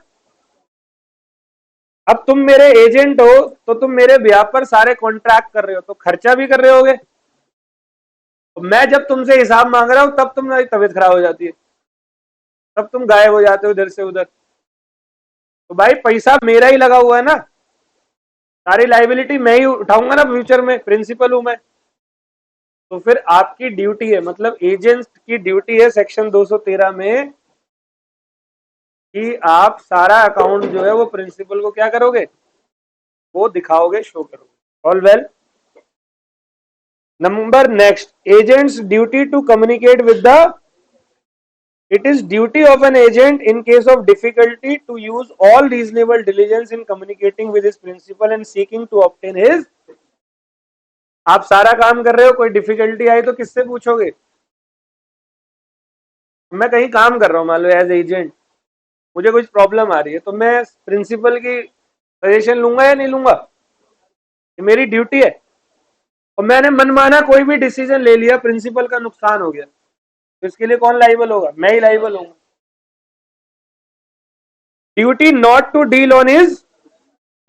अब तुम मेरे एजेंट हो तो तुम मेरे ब्याह पर सारे कॉन्ट्रैक्ट कर रहे हो, तो खर्चा भी कर रहे होगे, तो मैं जब तुमसे हिसाब मांग रहा हूं तब तुम्हारी तबीयत खराब हो जाती है, तब तुम गायब हो जाते हो इधर से उधर, तो भाई पैसा मेरा ही लगा हुआ है ना, सारी लाइबिलिटी मैं ही उठाऊंगा ना फ्यूचर में, प्रिंसिपल हूं मैं, तो फिर आपकी ड्यूटी है, मतलब एजेंट की ड्यूटी है सेक्शन 213 में कि आप सारा अकाउंट जो है वो प्रिंसिपल को क्या करोगे, वो दिखाओगे, शो करोगे। All well. Number next, agents duty to communicate with the, it is duty of an agent in case of difficulty to use all reasonable diligence in communicating with his principal and seeking to obtain his। आप सारा काम कर रहे हो, कोई difficulty आई तो किससे पूछोगे, मैं कहीं काम कर रहा हूं मान लो एज एजेंट, मुझे कुछ प्रॉब्लम आ रही है तो मैं प्रिंसिपल की सजेशन लूंगा या नहीं लूंगा, ये मेरी ड्यूटी है, और मैंने मनमाना कोई भी डिसीजन ले लिया, प्रिंसिपल का नुकसान हो गया, तो इसके लिए कौन लाइबल होगा, मैं ही लाइबल हूँ। Duty not to deal on his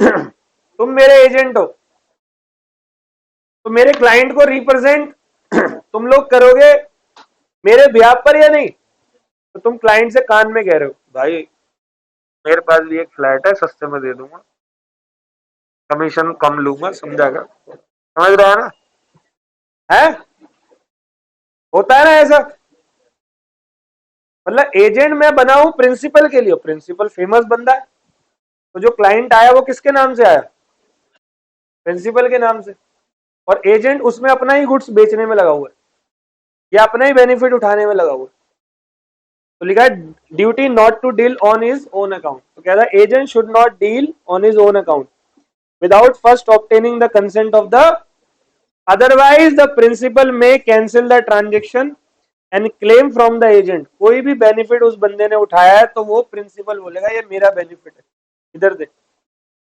तुम मेरे एजेंट हो तो मेरे क्लाइंट को रिप्रेजेंट तुम लोग करोगे मेरे ब्याह पर या नहीं, तो तुम क्लाइंट से कान में कह रहे हो भाई मेरे पास भी एक फ्लैट है, सस्ते में दे दूंगा, कमीशन कम लूंगा, समझा कर, समझ रहा है ना, है, होता है ना ऐसा, मतलब एजेंट मैं बना हूं प्रिंसिपल के लिए, प्रिंसिपल फेमस बंदा है, तो जो क्लाइंट आया वो किसके नाम से आया, प्रिंसिपल के नाम से, और एजेंट उसमें अपना ही गुड्स बेचने में लगा हुआ है या अपना ही बेनिफिट उठाने में लगा हुआ है, तो लिखा है duty not to deal on his own account, तो कहता है agent should not deal on his own account without first obtaining the consent of the, otherwise the principal may cancel the transaction and claim from the agent. कोई भी benefit उस बंदे ने उठाया है तो वो प्रिंसिपल बोलेगा ये मेरा बेनिफिट है, इधर दे,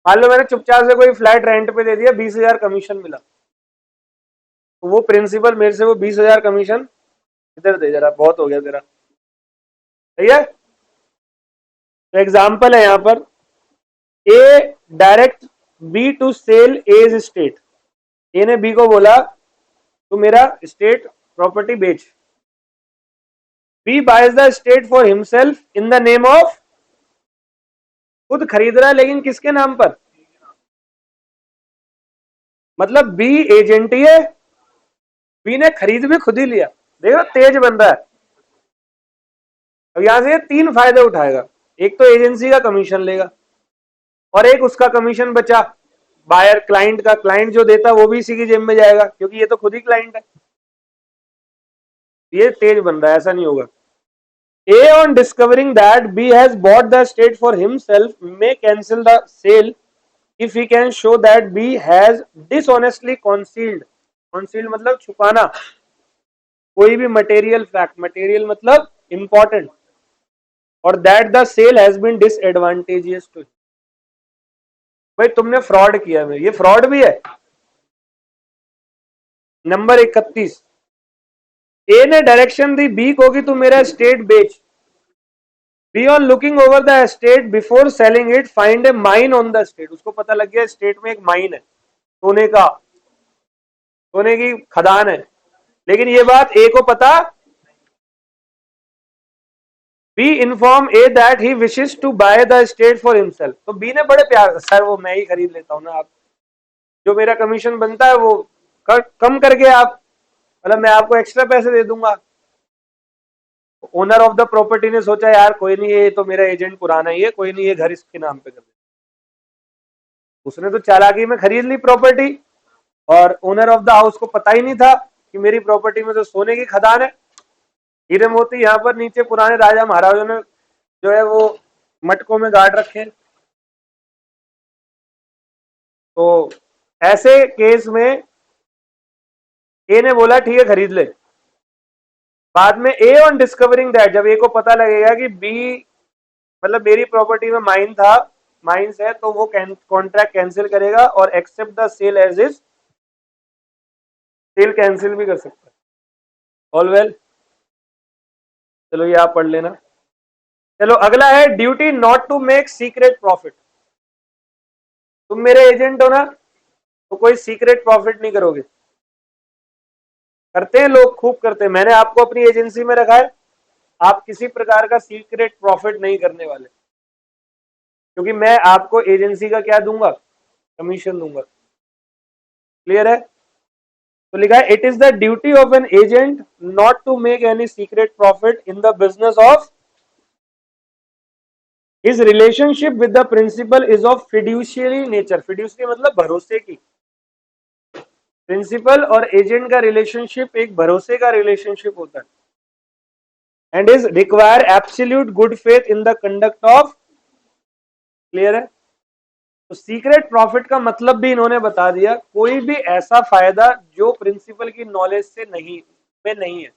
मान लो मैंने चुपचाप से कोई फ्लैट रेंट पे दे दिया, 20,000 कमीशन मिला, तो वो प्रिंसिपल मेरे से वो 20,000 कमीशन इधर दे, जरा बहुत हो गया तेरा, सही है। तो एग्जाम्पल है यहां पर, A direct B to sell his estate. A ने बी को बोला तू मेरा स्टेट प्रॉपर्टी बेच। B buys the estate for himself in the name of, खुद खरीद रहा है लेकिन किसके नाम पर, मतलब बी एजेंट ही है, बी ने खरीद भी खुद ही लिया। देखो तेज बंदा है। अब यहां से तीन फायदे उठाएगा, एक तो एजेंसी का कमीशन लेगा, और एक उसका कमीशन बचा बायर क्लाइंट का, क्लाइंट जो देता वो भी इसी की जेब में जाएगा क्योंकि ये तो खुद ही क्लाइंट है। ये तेज बन रहा है, ऐसा नहीं होगा। A on discovering that B has bought the estate for himself may cancel the sale if he can show that B has dishonestly concealed, concealed मतलब छुपाना, कोई भी मटेरियल फैक्ट, मटेरियल मतलब इंपॉर्टेंट, और that the sale has been disadvantageous to. भाई तुमने fraud किया है, ये फ्रॉड भी है। नंबर 31, ए ने डायरेक्शन दी बी को कि तू मेरा एस्टेट बेच। Be on looking over the estate before selling it find A mine on the estate. उसको पता लग गया एस्टेट में एक माइन है, सोने का, सोने की खदान है, लेकिन ये बात ए को पता। B inform A that he wishes to buy the estate for himself. तो बी ने बड़े प्यार, सर वो मैं ही खरीद लेता हूं ना, आप जो मेरा कमीशन बनता है वो कम करके आप, मतलब मैं आपको एक्स्ट्रा पैसे दे दूंगा। ओनर ऑफ द प्रॉपर्टी ने सोचा यार कोई नहीं, ये तो मेरा एजेंट पुराना ही है, कोई नहीं ये घर इसके नाम पे कर दे। उसने तो चालाकी में खरीद ली प्रॉपर्टी, और ओनर ऑफ द हाउस को पता ही नहीं था कि मेरी प्रॉपर्टी में तो सोने की खदान है, हीरे मोती यहाँ पर नीचे पुराने राजा महाराजों ने जो है वो मटकों में गाड़ रखे। तो ऐसे केस में ए ने बोला ठीक है खरीद ले। बाद में ए ऑन डिस्कवरिंग दैट, जब ए को पता लगेगा कि बी मतलब मेरी प्रॉपर्टी में माइन था, माइंस है, तो वो कॉन्ट्रैक्ट कैंसिल करेगा और accept the sale as is, sale cancel भी कर सकता है। ऑल वेल, चलो ये आप पढ़ लेना। चलो अगला है duty not to make secret profit. तुम मेरे एजेंट हो ना, तो कोई सीक्रेट प्रॉफिट नहीं करोगे। करते हैं लोग, खूब करते हैं, मैंने आपको अपनी एजेंसी में रखा है, आप किसी प्रकार का सीक्रेट प्रॉफिट नहीं करने वाले, क्योंकि मैं आपको एजेंसी का क्या दूंगा, कमीशन दूंगा। क्लियर है। तो लिखा है it is the duty of an agent not to make any secret profit in the business of his relationship with the principal is of fiduciary nature. Fiduciary मतलब भरोसे की। प्रिंसिपल और एजेंट का relationship एक भरोसे का relationship होता है, and is require absolute good faith in the conduct of. Clear है। तो सीक्रेट प्रॉफिट का मतलब भी इन्होंने बता दिया, कोई भी ऐसा फायदा जो प्रिंसिपल की नॉलेज से नहीं में नहीं है,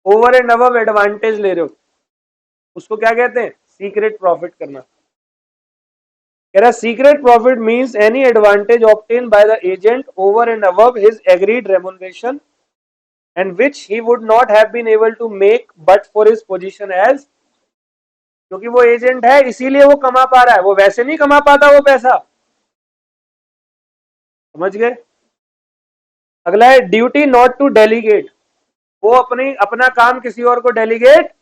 ओवर एंड अबव एडवांटेज ले रहे हो, उसको क्या कहते हैं, सीक्रेट प्रॉफिट करना। कह रहा secret profit means any advantage obtain by the agent over and above his agreed remuneration and which he would not have been able to make but for his position as. क्योंकि वो agent है इसीलिए वो कमा पा रहा है, वो वैसे नहीं कमा पाता वो पैसा। समझ गए। अगला है ड्यूटी नॉट टू डेलीगेट। वो अपना काम किसी और को delegate,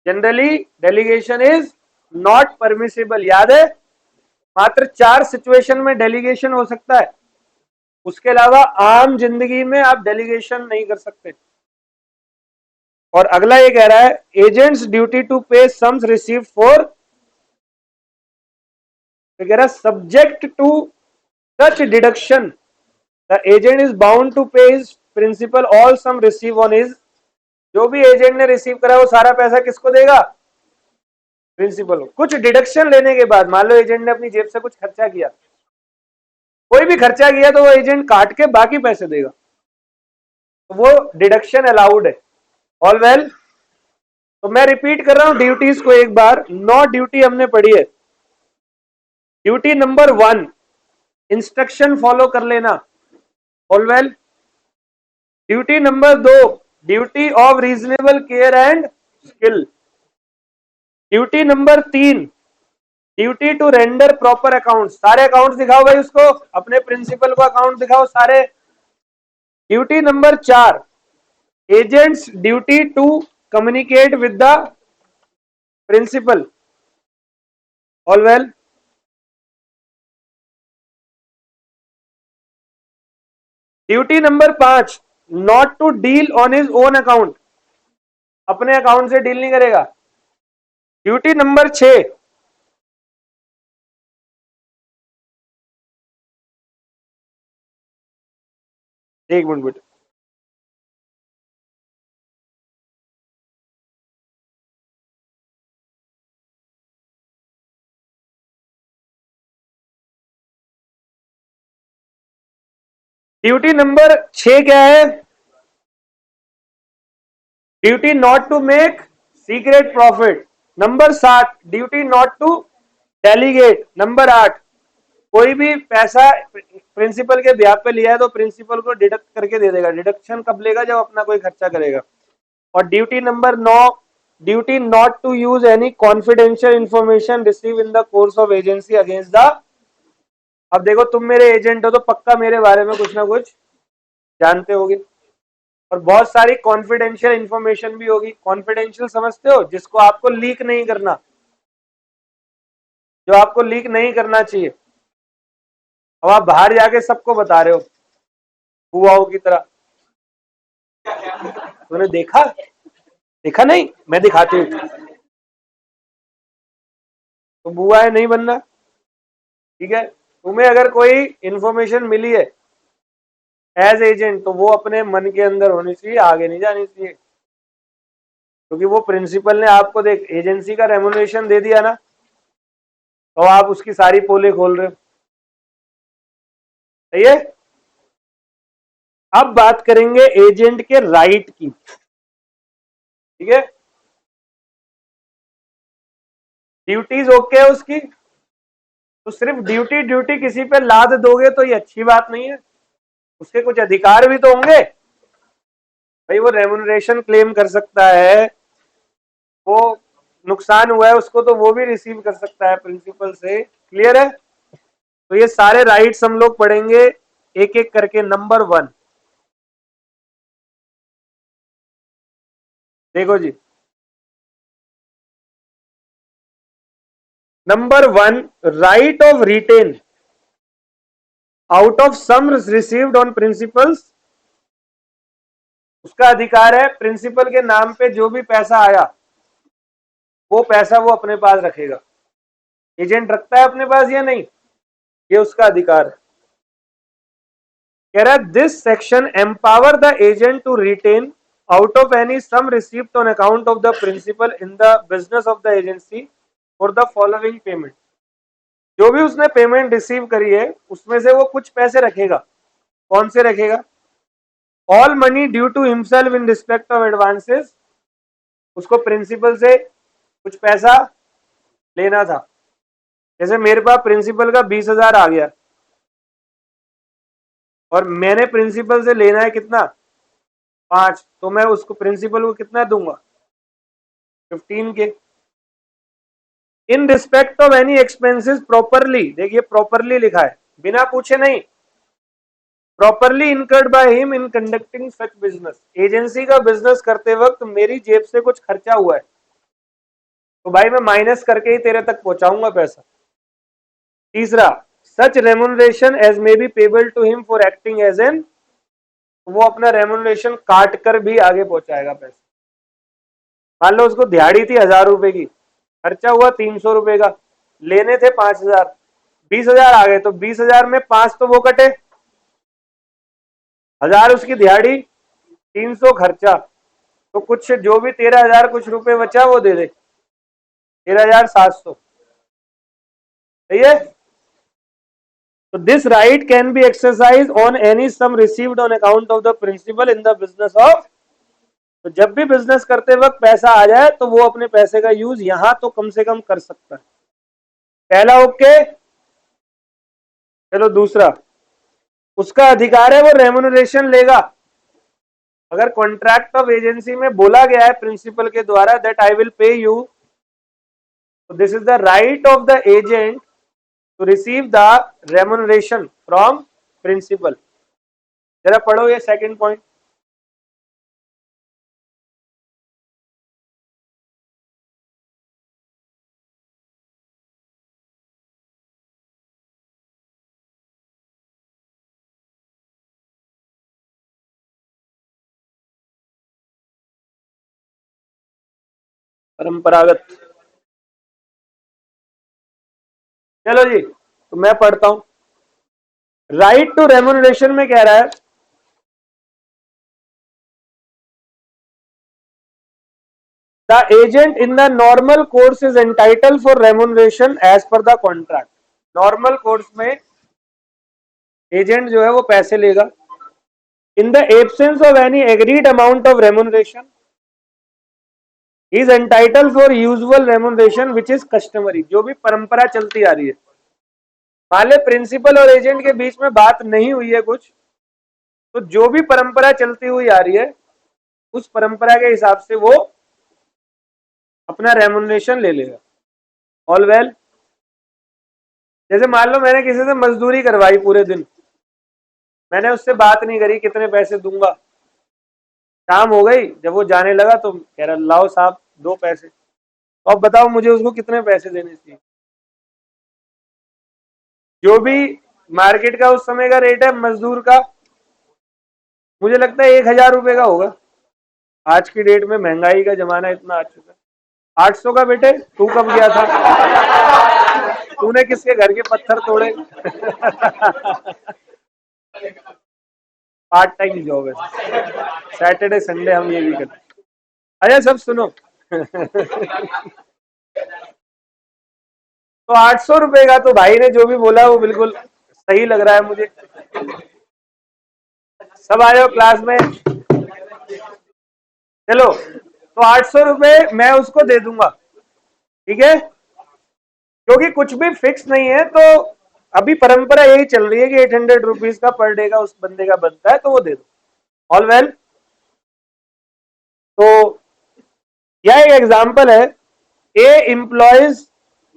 generally delegation is not permissible. याद है, मात्र 4 सिचुएशन में डेलीगेशन हो सकता है, उसके अलावा आम जिंदगी में आप डेलीगेशन नहीं कर सकते। और अगला ये कह रहा है agent's duty to pay sums receive for, कह रहा subject to such deduction the agent is bound to pay his principal all sum receive on his. जो भी एजेंट ने रिसीव करा वो सारा पैसा किसको देगा, प्रिंसिपल। कुछ डिडक्शन लेने के बाद, मान लो एजेंट ने अपनी जेब से कुछ खर्चा किया, कोई भी खर्चा किया तो वो एजेंट काट के बाकी पैसे देगा, तो वो डिडक्शन अलाउड है। All well. तो मैं रिपीट कर रहा हूं ड्यूटीज को एक बार। 9 ड्यूटी हमने पढ़ी है। ड्यूटी नंबर 1, इंस्ट्रक्शन फॉलो कर लेना, all well. Duty number 2, duty of reasonable care and skill. Duty number 3, duty to render proper account. सारे अकाउंट दिखाओ भाई उसको, अपने प्रिंसिपल को अकाउंट दिखाओ सारे। Duty number 4, agents duty to communicate with the principal, all well. Duty number 5, not to deal on his own account, अपने account से डील नहीं करेगा। ड्यूटी नंबर 6, एक मिनट बेटा, ड्यूटी नंबर 6 क्या है? Duty not to make secret profit. Number 7, duty not to delegate. Number 8, कोई भी पैसा प्रिंसिपल के ब्याह पे लिया है तो प्रिंसिपल को डिडक्ट करके दे देगा। डिडक्शन कब लेगा? जब अपना कोई खर्चा करेगा। और duty number 9, duty not to use any confidential information receive in the course of agency against the. अब देखो, तुम मेरे एजेंट हो तो पक्का मेरे बारे में कुछ ना कुछ जानते होगे, और बहुत सारी कॉन्फिडेंशियल इंफॉर्मेशन भी होगी। कॉन्फिडेंशियल समझते हो? जिसको आपको लीक नहीं करना, जो आपको लीक नहीं करना चाहिए। अब आप बाहर जाके सबको बता रहे हो बुआओं की तरह। तूने देखा? देखा नहीं? मैं दिखाती हूँ। तो बुआ है नहीं बनना, ठीक है। तुम्हें अगर कोई इंफॉर्मेशन मिली है एज एजेंट तो वो अपने मन के अंदर होनी चाहिए, आगे नहीं जानी चाहिए। क्योंकि वो प्रिंसिपल ने आपको देख एजेंसी का रेम्युनरेशन दे दिया ना, तो आप उसकी सारी पोले खोल रहे हो। सही है। अब बात करेंगे एजेंट के राइट की, ठीक है। ड्यूटीज ओके है उसकी, तो सिर्फ ड्यूटी ड्यूटी किसी पे लाद दोगे तो ये अच्छी बात नहीं है। उसके कुछ अधिकार भी तो होंगे भाई। वो रेम्युनरेशन क्लेम कर सकता है, वो नुकसान हुआ है उसको तो वो भी रिसीव कर सकता है प्रिंसिपल से। क्लियर है? तो ये सारे राइट्स हम लोग पढ़ेंगे एक एक करके। नंबर 1 देखो जी, number 1, right of retain out of sum received on principal's. उसका अधिकार है प्रिंसिपल के नाम पे जो भी पैसा आया वो पैसा वो अपने पास रखेगा। एजेंट रखता है अपने पास या नहीं, ये उसका अधिकार है। कह रहा है this section empower the agent to retain out of any sum received on account of the principal in the business of the agency for the following payment. जो भी उसने पेमेंट रिसीव करी है उसमें से वो कुछ पैसे रखेगा। कौन से रखेगा? All money due to himself in respect of advances. उसको प्रिंसिपल से कुछ पैसा लेना था। जैसे मेरे पास प्रिंसिपल का 20,000 आ गया और मैंने प्रिंसिपल से लेना है कितना? 5, तो मैं उसको प्रिंसिपल को कितना दूंगा? 15 के। इन respect of any expenses properly, देखिए प्रॉपरली लिखा है, बिना पूछे नहीं, properly incurred by him in conducting such business. Agency का बिजनेस करते वक्त मेरी जेब से कुछ खर्चा हुआ है तो भाई मैं माइनस करके ही तेरे तक पहुंचाऊंगा पैसा। तीसरा, such remuneration as may be payable to him for acting as an, वो अपना रेम्युनरेशन काट कर भी आगे पहुंचाएगा पैसा। मान लो उसको दिहाड़ी थी 1,000 रुपए की, खर्चा हुआ 300 रुपए का, लेने थे 5,000, 20,000 आ गए तो 20,000 में 5 तो वो कटे, 1,000 उसकी दिहाड़ी, 300 खर्चा, तो कुछ जो भी 13,000 कुछ रुपए बचा वो दे दे, 13,700। सही है। तो this right can be exercise on any sum received on account of the principal in the business of. तो जब भी बिजनेस करते वक्त पैसा आ जाए तो वो अपने पैसे का यूज यहां तो कम से कम कर सकता है। पहला ओके। चलो दूसरा, उसका अधिकार है वो रेम्युनरेशन लेगा। अगर कॉन्ट्रैक्ट ऑफ एजेंसी में बोला गया है प्रिंसिपल के द्वारा that I will pay you, this is the right of the agent to receive the remuneration from principal. जरा पढ़ो ये सेकंड पॉइंट। परंपरागत। चलो जी, तो मैं पढ़ता हूं। राइट टू रेम्युनरेशन में कह रहा है the agent in the normal course is entitle for remuneration as per the contract. Normal course में एजेंट जो है वो पैसे लेगा। In the absence of any agreed amount of remuneration is entitle for usual remuneration which is customary. जो भी परंपरा चलती आ रही है, मान ले प्रिंसिपल और एजेंट के बीच में बात नहीं हुई है कुछ, तो जो भी परंपरा चलती हुई आ रही है उस परंपरा के हिसाब से वो अपना रेम्युनरेशन ले लेगा। All well. जैसे मान लो मैंने किसी से मजदूरी करवाई पूरे दिन, मैंने उससे बात नहीं करी कितने पैसे दूंगा, शाम हो गई, जब वो जाने लगा तो कह रहा लाओ साहब दो पैसे। तो अब बताओ मुझे उसको कितने पैसे देने चाहिए? जो भी मार्केट का उस समय का रेट है मजदूर का, मुझे लगता है 1,000 रुपए का होगा। आज की डेट में महंगाई का जमाना इतना आ चुका है। 800 का बेटे, तू कब गया था? तूने किसके घर के पत्थर तोड़े? पार्ट टाइम जॉब है, सैटरडे संडे हम ये भी करते। अरे सब सुनो। तो 800 रुपए का तो भाई ने जो भी बोला वो बिल्कुल सही लग रहा है मुझे। सब आए हो क्लास में? चलो, तो 800 रुपए मैं उसको दे दूंगा, ठीक है, क्योंकि कुछ भी फिक्स नहीं है। तो अभी परंपरा यही चल रही है कि 800 रुपीज का पर डे का उस बंदे का बनता है, तो वो दे दो। All well. तो यह एक एग्जांपल है। ए एम्प्लॉयज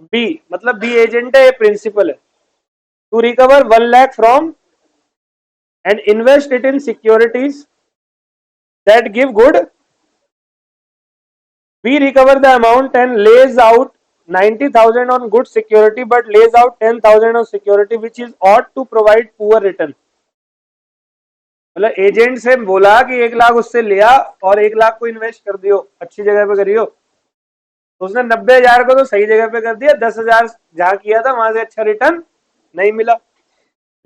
बी, मतलब बी एजेंट है, ए प्रिंसिपल है, to recover 1 lakh from and invest it in securities that give good. B recover the amount and lays out 90,000 on good security but lays out 10,000 on security which is ought to provide poor return। मतलब agent से बोला कि 1 लाख उससे लिया और 1 लाख को invest कर दियो, अच्छी जगह पे करियो, तो उसने 90,000 को तो सही जगह पे कर दिया, 10,000 जहां किया था वहां से अच्छा रिटर्न नहीं मिला।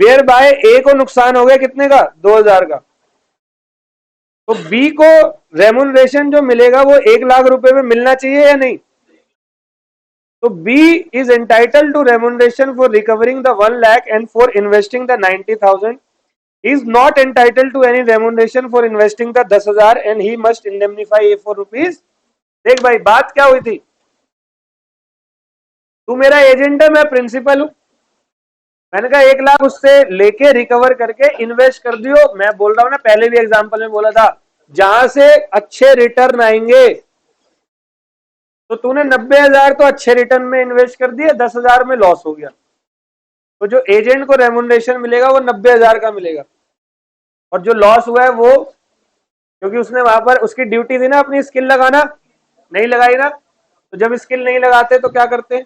वेयर बाय ए को नुकसान हो गया कितने का? 2,000 का। तो बी को रेम्युनरेशन जो मिलेगा वो 1 लाख रुपए में मिलना चाहिए या नहीं? तो B is entitle to remuneration for recovering the 1 lakh and for investing the 90,000। He is not entitled to any remuneration for investing the 10,000 and he must indemnify A for rupees। देख भाई बात क्या हुई थी, तू मेरा एजेंट है, मैं प्रिंसिपल हूं, मैंने कहा 1 लाख उससे लेके रिकवर करके इन्वेस्ट कर दियो। मैं बोल रहा हूं ना, पहले भी एग्जांपल में बोला था, जहां से अच्छे रिटर्न आएंगे। तो तूने 90,000 तो अच्छे रिटर्न में इन्वेस्ट कर दिए, 10,000 में लॉस हो गया, तो जो एजेंट को रेम्युनरेशन मिलेगा वो 90,000 का मिलेगा। और जो लॉस हुआ है वो, क्योंकि उसने वहां पर उसकी ड्यूटी थी ना अपनी स्किल लगाना, नहीं लगाई ना, तो जब स्किल नहीं लगाते तो क्या करते?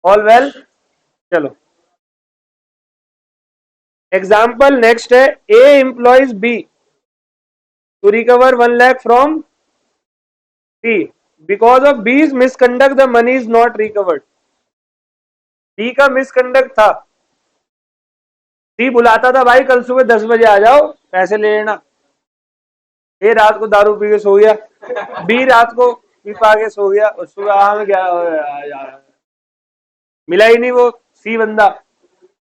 All well. चलो एग्जाम्पल नेक्स्ट है, A employs B to recover 1 lakh from C, because of B's misconduct the money is not recovered. B का मिसकंडक्ट था, सी बुलाता था भाई कल सुबह 10 बजे आ जाओ पैसे ले लेना, ए रात को दारू पी के सो गया, बी रात को पी पा के सो गया और सुबह मिला ही नहीं वो सी बंदा।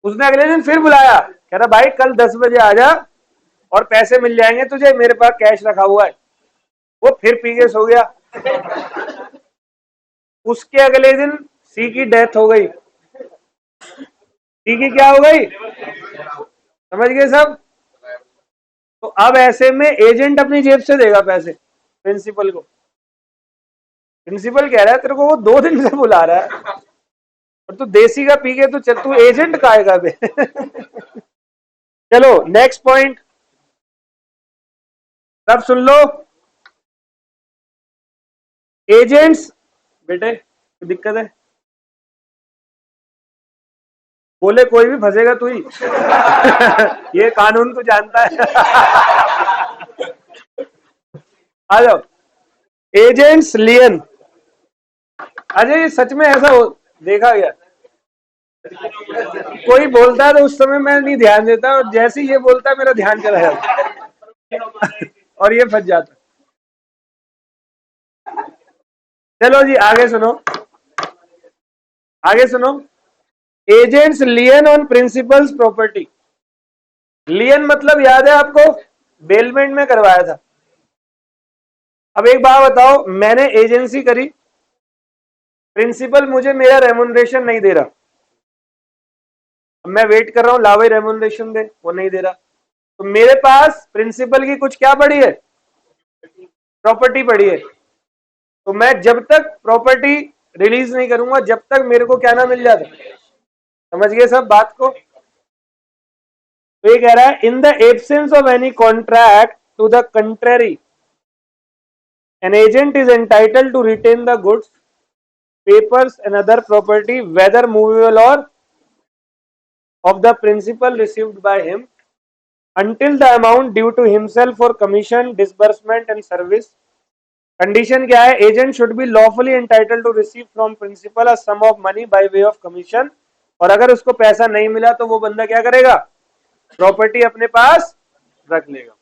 उसने अगले दिन फिर बुलाया, कह रहा भाई कल 10 बजे आ जा और पैसे मिल जाएंगे तुझे, मेरे पास कैश रखा हुआ है। वो फिर पी के सो गया। उसके अगले दिन सी की डेथ हो गई। टी की क्या हो गई, समझ गए सब। तो अब ऐसे में एजेंट अपनी जेब से देगा पैसे प्रिंसिपल को। प्रिंसिपल कह रहा है तेरे को वो 2 दिन से बुला रहा है और तू देसी का पी के तू चल, तू एजेंट का आएगा बे। चलो नेक्स्ट पॉइंट, सब सुन लो। एजेंट्स, बेटे दिक्कत है, बोले कोई भी फंसेगा तू ही। ये कानून तू जानता है। आ जाओ। एजेंट्स लियन, अजय ये सच में ऐसा हो देखा गया, कोई बोलता है तो उस समय मैं नहीं ध्यान देता और जैसे ही ये बोलता है मेरा ध्यान चला जाता है और ये फंस जाता है। चलो जी आगे सुनो, आगे सुनो। Agent's lien on principal's property. Lien मतलब याद है आपको, बेलमेंट में करवाया था। अब एक बात बताओ, मैंने एजेंसी करी, प्रिंसिपल मुझे मेरा रेमुनरेशन नहीं दे रहा, अब मैं वेट कर रहा हूं लावे रेमुनरेशन दे, वो नहीं दे रहा, तो मेरे पास प्रिंसिपल की कुछ क्या पड़ी है, प्रॉपर्टी पड़ी है। तो मैं जब तक प्रॉपर्टी रिलीज नहीं करूंगा जब तक मेरे को क्या ना मिल जाता, समझ गए सब बात को। तो ये कह रहा है in the absence of any contract to the contrary an agent is entitled to retain the goods, papers and other property whether movable or of the principal received by him until the amount due to himself for commission, disbursement and service. Condition क्या है, agent should be lawfully entitled to receive from principal a sum of money by way of commission, और अगर उसको पैसा नहीं मिला तो वो बंदा क्या करेगा, प्रॉपर्टी अपने पास रख लेगा।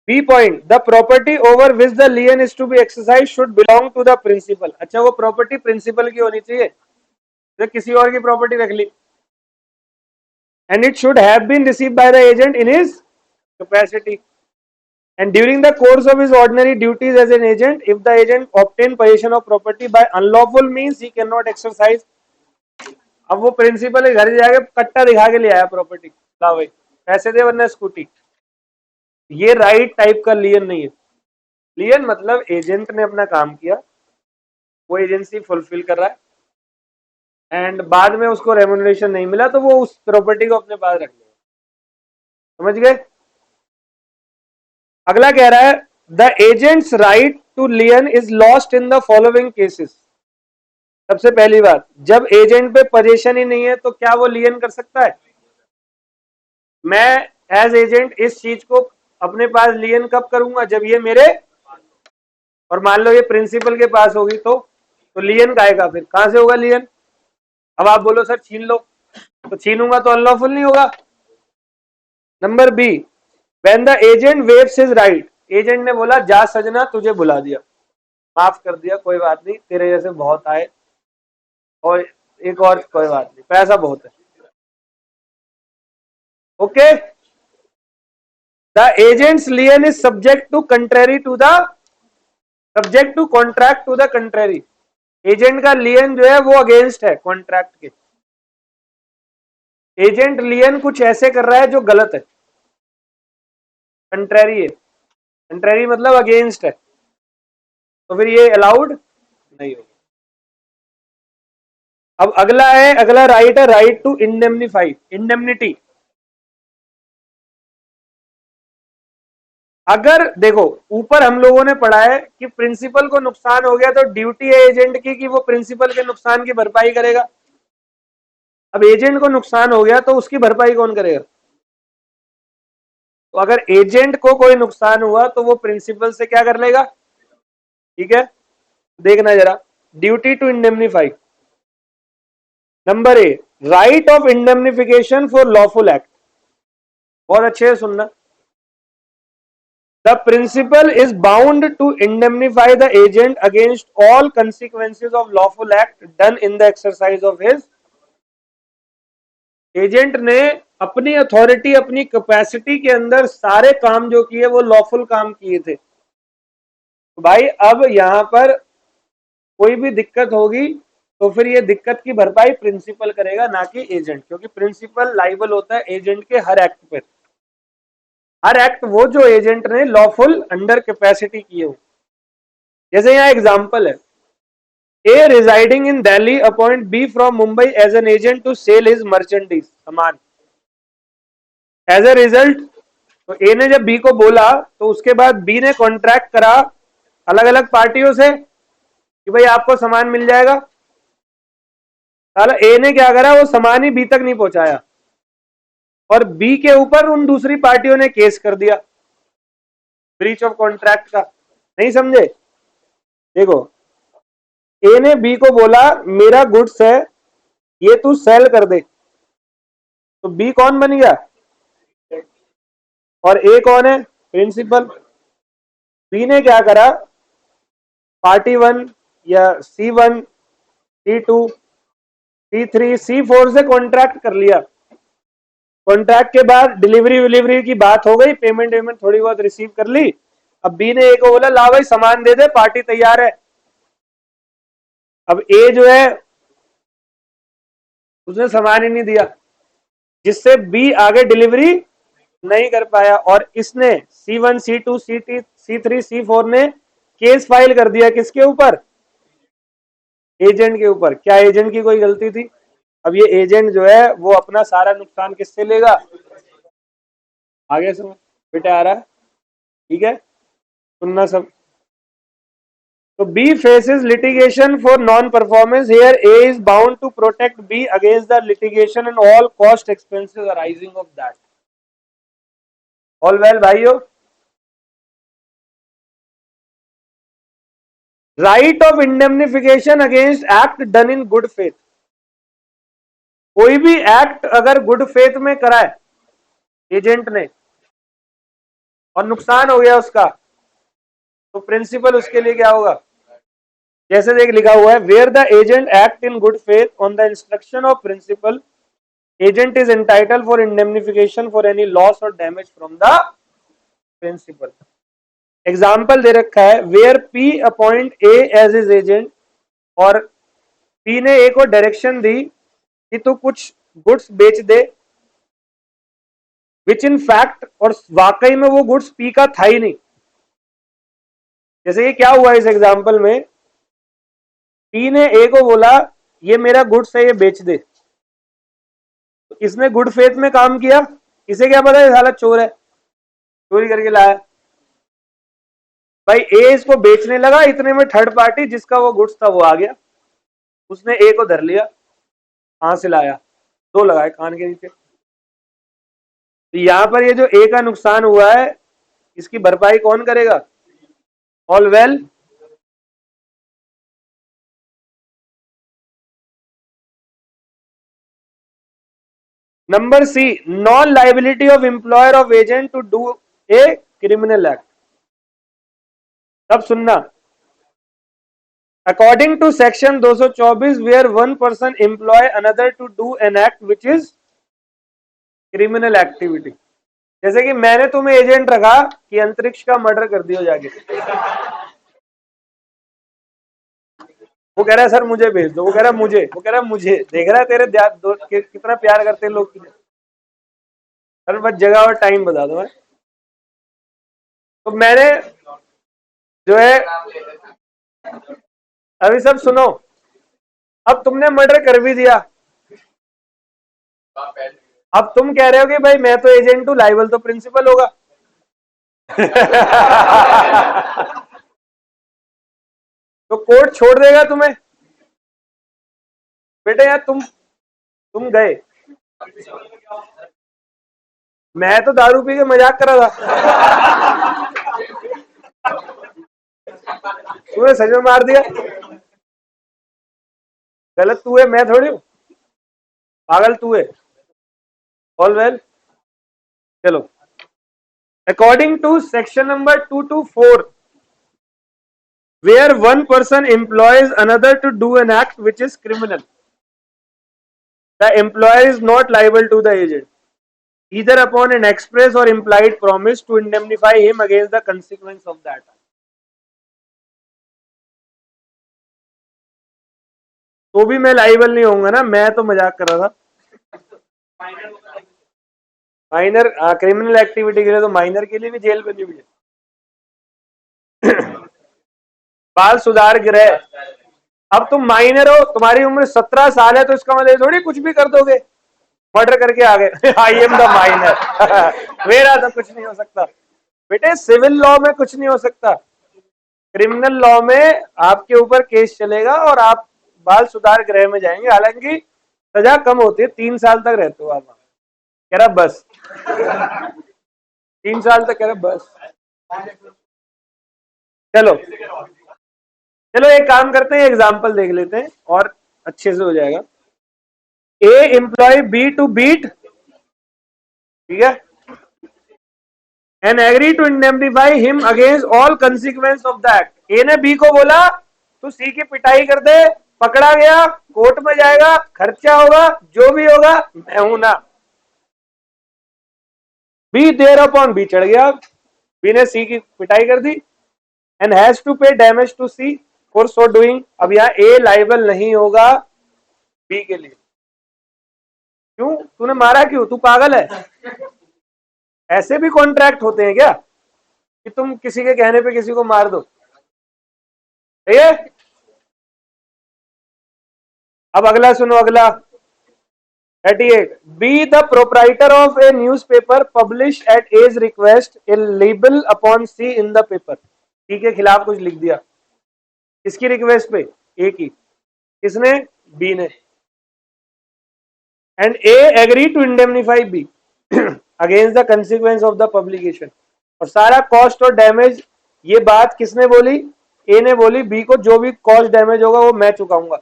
B point, the property over which the lien is to be exercise should belong to the principal. अच्छा वो प्रॉपर्टी प्रिंसिपल की होनी चाहिए, तो किसी और की प्रॉपर्टी रख ली। And it should have been received by the agent in his capacity and during the course of his ordinary duties as an agent, if the agent obtain possession of property by unlawful means he cannot exercise। अब वो principal के घर जाके कट्टा दिखा के ले आया प्रॉपर्टी, ला भाई पैसे दे वरना स्कूटी, ये राइट टाइप का लियन नहीं है। लियन मतलब एजेंट ने अपना काम किया, वो एजेंसी फुलफिल कर रहा है एंड बाद में उसको रेमुनरेशन नहीं मिला तो वो उस प्रॉपर्टी को अपने पास रख लेगा, समझ गए। अगला कह रहा है the agents right to lien is lost in the following cases. सबसे पहली बात, जब एजेंट पे पोजीशन ही नहीं है तो क्या वो लियन कर सकता है। मैं एज एजेंट इस चीज को अपने पास लियन कब करूंगा, जब ये मेरे, और मान लो ये प्रिंसिपल के पास होगी तो लियन का आएगा, फिर कहां से होगा लियन। अब आप बोलो सर छीन लो, तो छीनूंगा तो अनलॉफुल नहीं होगा। नंबर B, when the agent waives his right, agent ने बोला जा सजना तुझे बुला दिया, माफ कर दिया कोई बात नहीं, तेरे जैसे बहुत आए और एक और कोई बात नहीं, पैसा बहुत है, okay. The agent's lien is subject to contrary to the, subject to contract to the contrary. Agent का लियन जो है वो अगेंस्ट है कॉन्ट्रैक्ट के। एजेंट लियन कुछ ऐसे कर रहा है जो गलत है, कंट्रेरी है, कंट्रेरी मतलब अगेंस्ट है, तो फिर ये अलाउड नहीं होगा। अब अगला है, अगला राइट है राइट टू इंडेमनीफाई, इंडेमनिटी। अगर देखो ऊपर हम लोगों ने पढ़ा है कि प्रिंसिपल को नुकसान हो गया तो ड्यूटी है एजेंट की कि वो प्रिंसिपल के नुकसान की भरपाई करेगा। अब एजेंट को नुकसान हो गया तो उसकी भरपाई कौन करेगा, तो अगर एजेंट को कोई नुकसान हुआ तो वो प्रिंसिपल से क्या कर लेगा, ठीक है। देखना जरा, duty to indemnify. Number A, right of indemnification for lawful act. बहुत अच्छे से सुनना, the principal is bound to indemnify the agent against all consequences of lawful act done in the exercise of his. Agent ने अपनी authority अपनी capacity के अंदर सारे काम जो किए वो लॉफुल काम किए थे, तो भाई अब यहां पर कोई भी दिक्कत होगी तो फिर ये दिक्कत की भरपाई प्रिंसिपल करेगा, ना कि एजेंट, क्योंकि प्रिंसिपल लाइबल होता है एजेंट के हर एक्ट पर। हर एक्ट वो जो एजेंट ने लॉफुल अंडर कैपेसिटी किए हो। जैसे यहाँ एग्जांपल है, A residing in Delhi appoint B from Mumbai as an agent to sell his merchandise, सामान। एज ए रिजल्ट, तो ए ने जब बी को बोला तो उसके बाद बी ने कॉन्ट्रैक्ट करा अलग अलग पार्टियों से कि भाई आपको सामान मिल जाएगा। साला ए ने क्या करा, वो सामान ही बी तक नहीं पहुंचाया और बी के ऊपर उन दूसरी पार्टियों ने केस कर दिया ब्रीच ऑफ कॉन्ट्रैक्ट का। नहीं समझे? देखो, ए ने बी को बोला मेरा गुड्स है, ये तू सेल कर दे, तो बी कौन बन गया और ए कौन है, प्रिंसिपल। बी ने क्या करा, पार्टी 1 या C1, C2, C3, C4 से कॉन्ट्रैक्ट कर लिया। कॉन्ट्रैक्ट के बाद डिलीवरी विलीवरी की बात हो गई, पेमेंट वेमेंट थोड़ी बहुत रिसीव कर ली। अब बी ने ए को बोला ला भाई सामान दे दे, पार्टी तैयार है। अब ए जो है उसने सामान ही नहीं दिया, जिससे बी आगे डिलीवरी नहीं कर पाया और इसने C1, C2, C3, C4 ने केस फाइल कर दिया किसके ऊपर, एजेंट के ऊपर। क्या एजेंट की कोई गलती थी? अब ये एजेंट जो है वो अपना सारा नुकसान किससे लेगा, आगे समझ बेटा आ रहा है? ठीक है, सुनना सब। तो B faces litigation for non-performance. Here A is bound to protect B against the litigation and all cost expenses arising of that. All well भाइयों? Right of indemnification against act done in good faith. कोई भी act अगर good faith में कराए agent ने और नुकसान हो गया उसका, तो प्रिंसिपल उसके लिए क्या होगा? जैसे देख लिखा हुआ है, where the agent act in good faith on the instruction of principal, agent is entitle for indemnification for any loss or damage from the principal. Example दे रखा है, where P appoint A as his agent, और P ने A को direction दी कि तू कुछ goods बेच दे, विच इन फैक्ट, और वाकई में वो गुड्स पी का था ही नहीं। जैसे ये क्या हुआ इस एग्जाम्पल में, पी ने ए को बोला ये मेरा गुड्स है, ये बेच दे, तो इसने गुड फेथ में काम किया। इसे क्या पता है साला चोर है, चोरी करके लाया। भाई ए इसको बेचने लगा, इतने में थर्ड पार्टी जिसका वो गुड्स था वो आ गया, उसने ए को धर लिया, कहां से लाया, दो लगाए कान के नीचे। तो यहां पर ये जो ए का नुकसान हुआ है इसकी भरपाई कौन करेगा? All well? Number C, non liability of employer of agent to do a criminal act. तब सुनना, according to section 224, where one person employ another to do an act which is criminal activity. जैसे कि मैंने तुम्हें agent रखा कि अंतरिक्ष का मर्डर कर दियो जाके, वो कह रहा है सर मुझे भेज दो, वो कह रहा है मुझे, वो कह रहा है मुझे, देख रहा है तेरे कितना प्यार करते हैं लोग। सर बस जगह और टाइम बता दो है। तो मैंने जो है, अभी सब सुनो, अब तुमने मर्डर कर भी दिया, अब तुम कह रहे हो कि भाई मैं तो एजेंट हूं, लाइबल तो प्रिंसिपल होगा। तो कोर्ट छोड़ देगा तुम्हें? बेटे यार तुम गए, मैं तो दारू पी के मजाक कर रहा था, तुम्हें सच में मार दिया। गलत तू है, मैं थोड़ी हूं, पागल तू है। ऑल वेल, चलो। According to section number 224, where one person employs another to do an act which is criminal, the employer is not liable to the agent, either upon an express or implied promise to indemnify him against the consequence of that. तो भी मैं liable नहीं होऊंगा ना, मैं तो मजाक कर रहा था। माइनर क्रिमिनल एक्टिविटी के लिए तो माइनर के लिए भी जेल बनी हुई है। बाल सुधार गृह। अब तुम माइनर हो, तुम्हारी उम्र 17 साल है, तो इसका मतलब थोड़ी कुछ भी कर दोगे, मर्डर करके आ गए। आई एम द माइनर, मेरा तो कुछ नहीं हो सकता। बेटे सिविल लॉ में कुछ नहीं हो सकता, क्रिमिनल लॉ में आपके ऊपर केस चलेगा और आप बाल सुधार गृह में जाएंगे। हालांकि सजा कम होती है, 3 साल तक रहते हो आप। कह रहा बस 3 साल तक, कह रहा बस। चलो चलो एक काम करते हैं, एग्जाम्पल देख लेते हैं और अच्छे से हो जाएगा। A employ B to beat, ठीक है, and agree to indemnify him against all consequence of the act. A ने बी को बोला तू सी की पिटाई कर दे, पकड़ा गया, कोर्ट में जाएगा, खर्चा होगा, जो भी होगा मैं हूं ना। बी देयर अपॉन, बी चढ़ गया, बी ने सी की पिटाई कर दी, and has to pay damage to C for so doing. अब यहां ए लाइबल नहीं होगा बी के लिए। क्यों? तूने मारा क्यों? तू पागल है? ऐसे भी कॉन्ट्रैक्ट होते हैं क्या कि तुम किसी के कहने पे किसी को मार दो? ठीक है, अब अगला सुनो, अगला 38, B the proprietor of a newspaper publish at A's request a libel upon C in the paper. C के खिलाफ कुछ लिख दिया, किसकी रिक्वेस्ट पे? ए की। किसने? बी ने। And A agree to indemnify B against the consequence of the publication. और सारा कॉस्ट और डैमेज, ये बात किसने बोली? ए ने बोली बी को, जो भी कॉस्ट डैमेज होगा वो मैं चुकाऊंगा।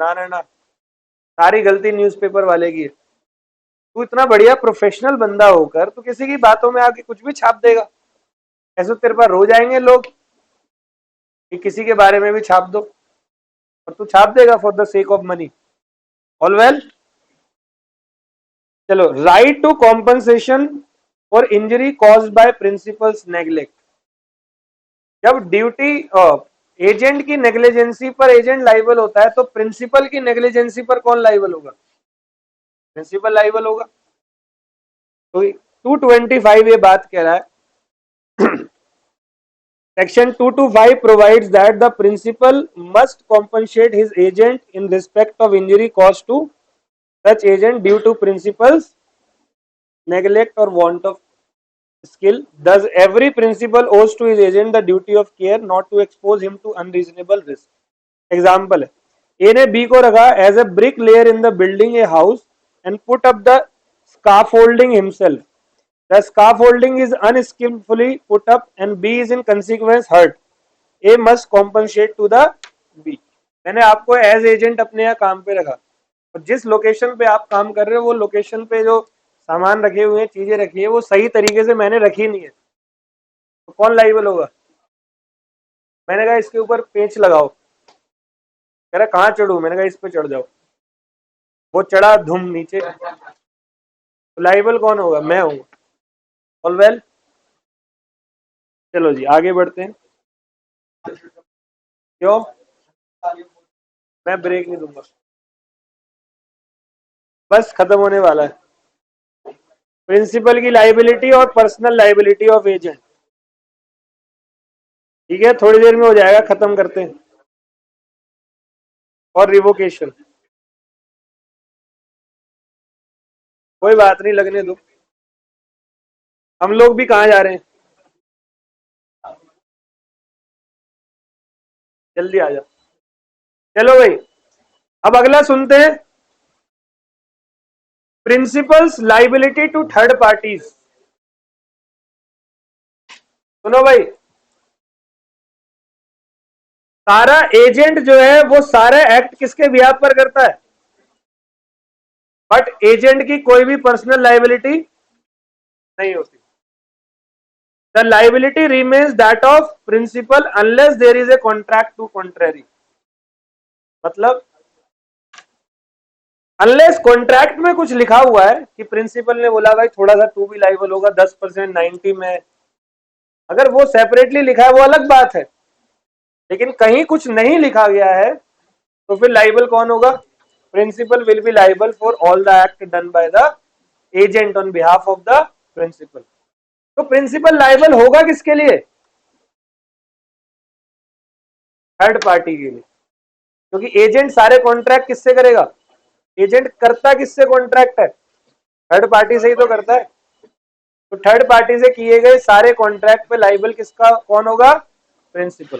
ना ना ना, सारी गलती न्यूज़पेपर वाले की है। तू इतना बढ़िया प्रोफेशनल बंदा होकर तू किसी की बातों में आके कुछ भी छाप देगा, ऐसे तेरे पास रोज आएंगे लोग कि किसी के बारे में भी छाप दो, और तू छाप देगा for the sake of money. All well. चलो, right to compensation for injury caused by principal's neglect. जब ड्यूटी एजेंट की नेग्लिजेंसी पर एजेंट लाइबल होता है, तो प्रिंसिपल की नेग्लिजेंसी पर कौन लाइबल होगा? प्रिंसिपल लाइबल होगा। तो 225 ये बात कह रहा है, Section 225 provides that the principal must compensate his agent in respect of injury caused to such agent due to principal's neglect or want of skill. Thus, every principal owes to his agent the duty of care not to expose him to unreasonable risk. Example है, A ने B को रखा as a bricklayer in the building a house and put up the scaffolding himself. The scaffolding is unskillfully put up and B is in consequence hurt. A must compensate to the B. मैंने आपको as agent अपने यहाँ काम पे रखा, और जिस location पे आप काम कर रहे हो वो लोकेशन पे जो सामान रखे हुए हैं, चीजें रखी है, वो सही तरीके से मैंने रखी नहीं है, तो कौन लाइबल होगा? मैंने कहा इसके ऊपर पेंच लगाओ, कह रहा कहाँ चढ़ू? मैंने कहा इस पे चढ़ जाओ, वो चढ़ा धूम नीचे, तो लाइबल कौन होगा? मैं हूँ। All well. चलो जी आगे बढ़ते हैं। क्यों? मैं ब्रेक नहीं दूंगा, बस खत्म होने वाला है। प्रिंसिपल की लाइबिलिटी और पर्सनल लाइबिलिटी ऑफ एजेंट, ठीक है, थोड़ी देर में हो जाएगा, खत्म करते हैं। और रिवोकेशन, कोई बात नहीं, लगने दो। हम लोग भी कहाँ जा रहे हैं? जल्दी आ जाओ। चलो भाई, अब अगला सुनते हैं, principals liability to third parties. सुनो भाई, सारा एजेंट जो है वो सारे एक्ट किसके बिहाफ पर करता है? बट एजेंट की कोई भी पर्सनल लाइबिलिटी नहीं होती। The liability remains that of principal unless there is a contract to contrary. मतलब अनलेस कॉन्ट्रैक्ट में कुछ लिखा हुआ है कि प्रिंसिपल ने बोला भाई थोड़ा सा तू भी लाइबल होगा 10%, 90 में, अगर वो सेपरेटली लिखा है वो अलग बात है। लेकिन कहीं कुछ नहीं लिखा गया है तो फिर लाइबल कौन होगा? Principal will be liable for all the act done by the agent on behalf of the principal. तो प्रिंसिपल लाइबल होगा किसके लिए? थर्ड पार्टी के लिए, क्योंकि एजेंट सारे कॉन्ट्रैक्ट किससे करेगा? एजेंट करता किससे कॉन्ट्रैक्ट है? थर्ड पार्टी से ही तो करता है। तो थर्ड पार्टी से किए गए सारे कॉन्ट्रैक्ट पे लाइबल किसका कौन होगा? प्रिंसिपल।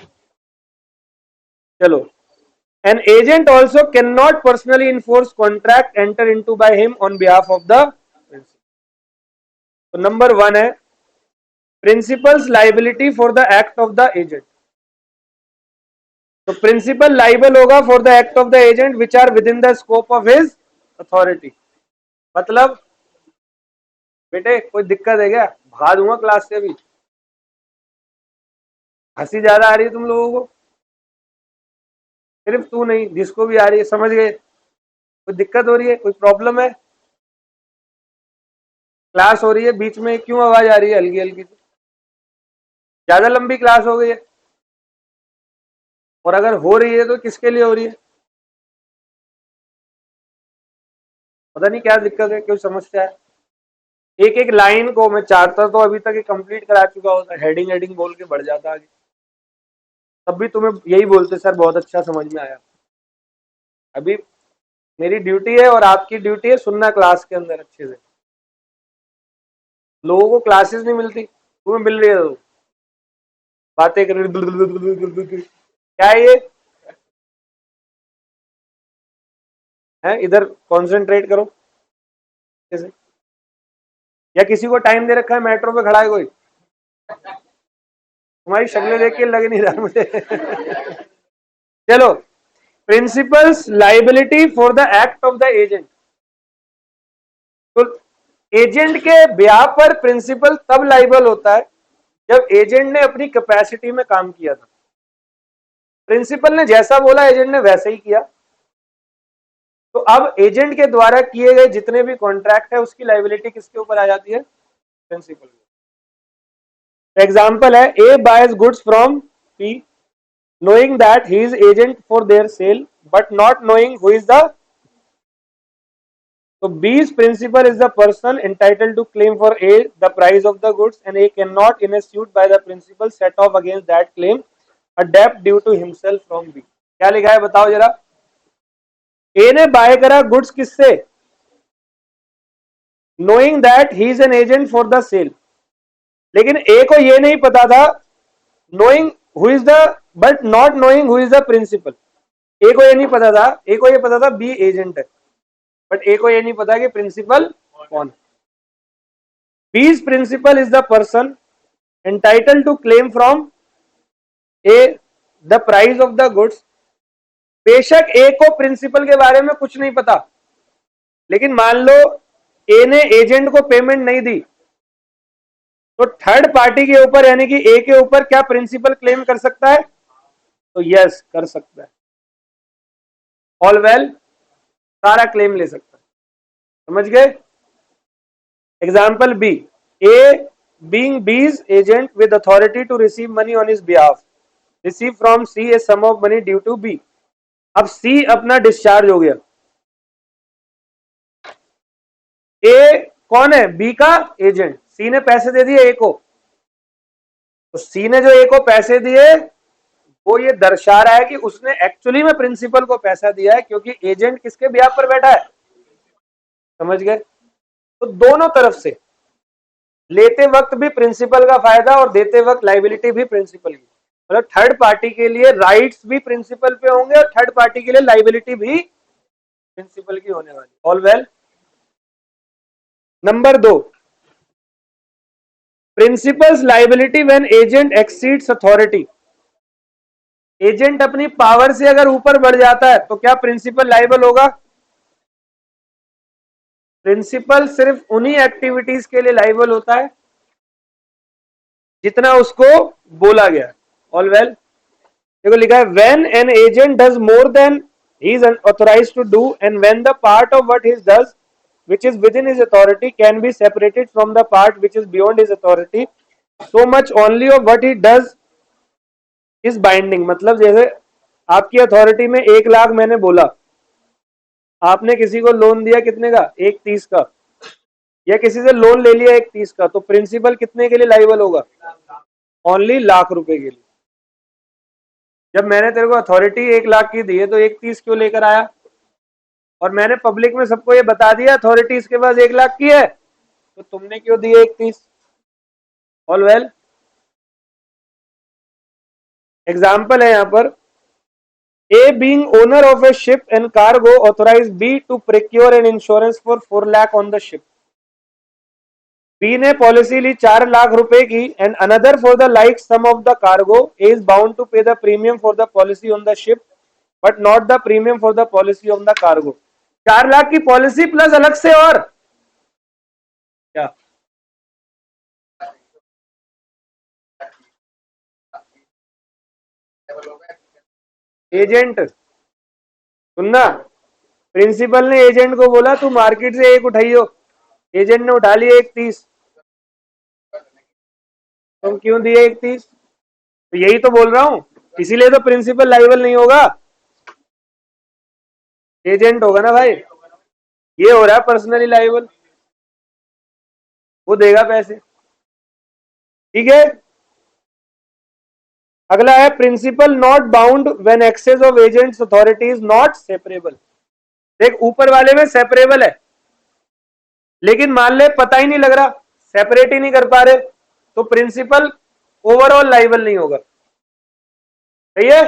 चलो, an agent also cannot personally enforce contract enter into by him on behalf of the principal। तो नंबर 1 है principals liability for the act of the agent. तो प्रिंसिपल लाइबल होगा for the act of the agent which are within the scope of his authority. मतलब बेटे कोई दिक्कत है क्या? भगा दूंगा क्लास से अभी। हंसी ज्यादा आ रही है तुम लोगों को? सिर्फ तू नहीं, जिसको भी आ रही है, समझ गए? कोई दिक्कत हो रही है? कोई प्रॉब्लम है? क्लास हो रही है, बीच में क्यों आवाज आ रही है हल्की हल्की सी? ज्यादा लंबी क्लास हो गई है? और अगर हो रही है तो किसके लिए हो रही है? पता नहीं क्या दिक्कत है, क्यों समस्या है? एक एक लाइन को मैं चाहता तो अभी तक कंप्लीट करा चुका होता, हेडिंग हेडिंग बोल के बढ़ जाता आगे। तब भी तुम्हें यही बोलते सर बहुत अच्छा समझ में आया। अभी मेरी ड्यूटी है और आपकी ड्यूटी है सुनना क्लास के अंदर अच्छे से। लोगों को क्लासेस नहीं मिलती, तुम्हें मिल रही है तो बातें कर रही। क्या है ये? है इधर कॉन्सेंट्रेट करो जैसे। या किसी को टाइम दे रखा है, मेट्रो पे खड़ा है कोई? तुम्हारी शक्लें देख के लग नहीं रहा मुझे। चलो, principles liability for the act of the agent. तो एजेंट के ब्याह पर प्रिंसिपल तब लाइबल होता है जब एजेंट ने अपनी कैपेसिटी में काम किया था। प्रिंसिपल ने जैसा बोला एजेंट ने वैसे ही किया। तो अब एजेंट के द्वारा किए गए जितने भी कॉन्ट्रैक्ट है उसकी लाइबिलिटी किसके ऊपर आ जाती है? प्रिंसिपल। एग्जाम्पल है A buys goods from P knowing that he is agent for their sale but not knowing who is the, so B's principal is the person entitled to claim for A the price of the goods and A cannot in a suit by the principal set off against that claim a debt due to himself from B। क्या लिखा है बताओ जरा? A ने bye करा goods किससे? knowing that he is an agent for the sale, लेकिन A को ये नहीं पता था knowing who is the but not knowing who is the principal। ए को ये नहीं पता था, ए को ये पता था बी एजेंट है, बट ए को ये नहीं पता कि प्रिंसिपल कौन। B's principal is the person entitle to claim from A the price of the goods. बेशक ए को प्रिंसिपल के बारे में कुछ नहीं पता, लेकिन मान लो ए ने एजेंट को पेमेंट नहीं दी, तो थर्ड पार्टी के ऊपर यानी कि ए के ऊपर क्या प्रिंसिपल क्लेम कर सकता है? तो यस कर सकता है। ऑल वेल, सारा क्लेम ले सकता है। समझ गए? Example B, A being B's agent with authority to receive money on his behalf receive from C a sum of money due to B. अब सी अपना डिस्चार्ज हो गया। ए कौन है? बी का एजेंट। सी ने पैसे दे दिए ए को, तो सी ने जो ए को पैसे दिए वो ये दर्शा रहा है कि उसने एक्चुअली में प्रिंसिपल को पैसा दिया है, क्योंकि एजेंट किसके बिहाफ पर बैठा है? समझ गए? तो दोनों तरफ से लेते वक्त भी प्रिंसिपल का फायदा और देते वक्त लाइबिलिटी भी प्रिंसिपल की। मतलब थर्ड पार्टी के लिए राइट्स भी प्रिंसिपल पे होंगे और थर्ड पार्टी के लिए लाइबिलिटी भी प्रिंसिपल की होने वाली। All well. Number 2, principles liability when agent exceeds authority. Agent अपनी पावर से अगर ऊपर बढ़ जाता है तो क्या प्रिंसिपल लाइबल होगा? प्रिंसिपल सिर्फ उन्हीं एक्टिविटीज के लिए लाइबल होता है जितना उसको बोला गया। All well. देखो लिखा है when an agent does more than he is authorized to do and when the part of what he does which is within his authority can be separated from the part which is beyond his authority, so much only of what he does is binding। मतलब जैसे आपकी authority में 1 लाख मैंने बोला, आपने किसी को loan दिया कितने का, 1,30 का, या किसी से लोन ले लिया 1,30 का, तो प्रिंसिपल कितने के लिए लाइबल होगा, ओनली ₹1,00,000 के लिए। जब मैंने तेरे को अथॉरिटी 1 लाख की दी है तो 1,30 क्यों लेकर आया, और मैंने पब्लिक में सबको ये बता दिया अथॉरिटी इसके पास 1 लाख की है, तो तुमने क्यों दिए 1,30। All well. एग्जाम्पल है यहां पर, A being owner of a ship and cargo authorized B to procure an insurance for 4 lakh on the ship. B ने पॉलिसी ली 4 लाख रुपए की, and another for the like sum of the cargo is bound to pay the premium for the policy on the ship but not the premium for the policy on the cargo. 4 lakh की policy plus अलग से और क्या, agent सुनना, principal ने agent को बोला तू मार्केट से एक उठाइयो, एजेंट ने उठा लिया 1,30, तुम क्यों दिए 1,30, तो यही तो बोल रहा हूं, इसीलिए तो प्रिंसिपल लाइबल नहीं होगा, एजेंट होगा ना भाई। ये हो रहा है पर्सनली लाइबल, वो देगा पैसे, ठीक है। अगला है principal not bound when excess of agents authority is not separable. देख ऊपर वाले में सेपरेबल है, लेकिन मान ले पता ही नहीं लग रहा, सेपरेट ही नहीं कर पा रहे, तो प्रिंसिपल ओवरऑल लाइबल नहीं होगा, सही है।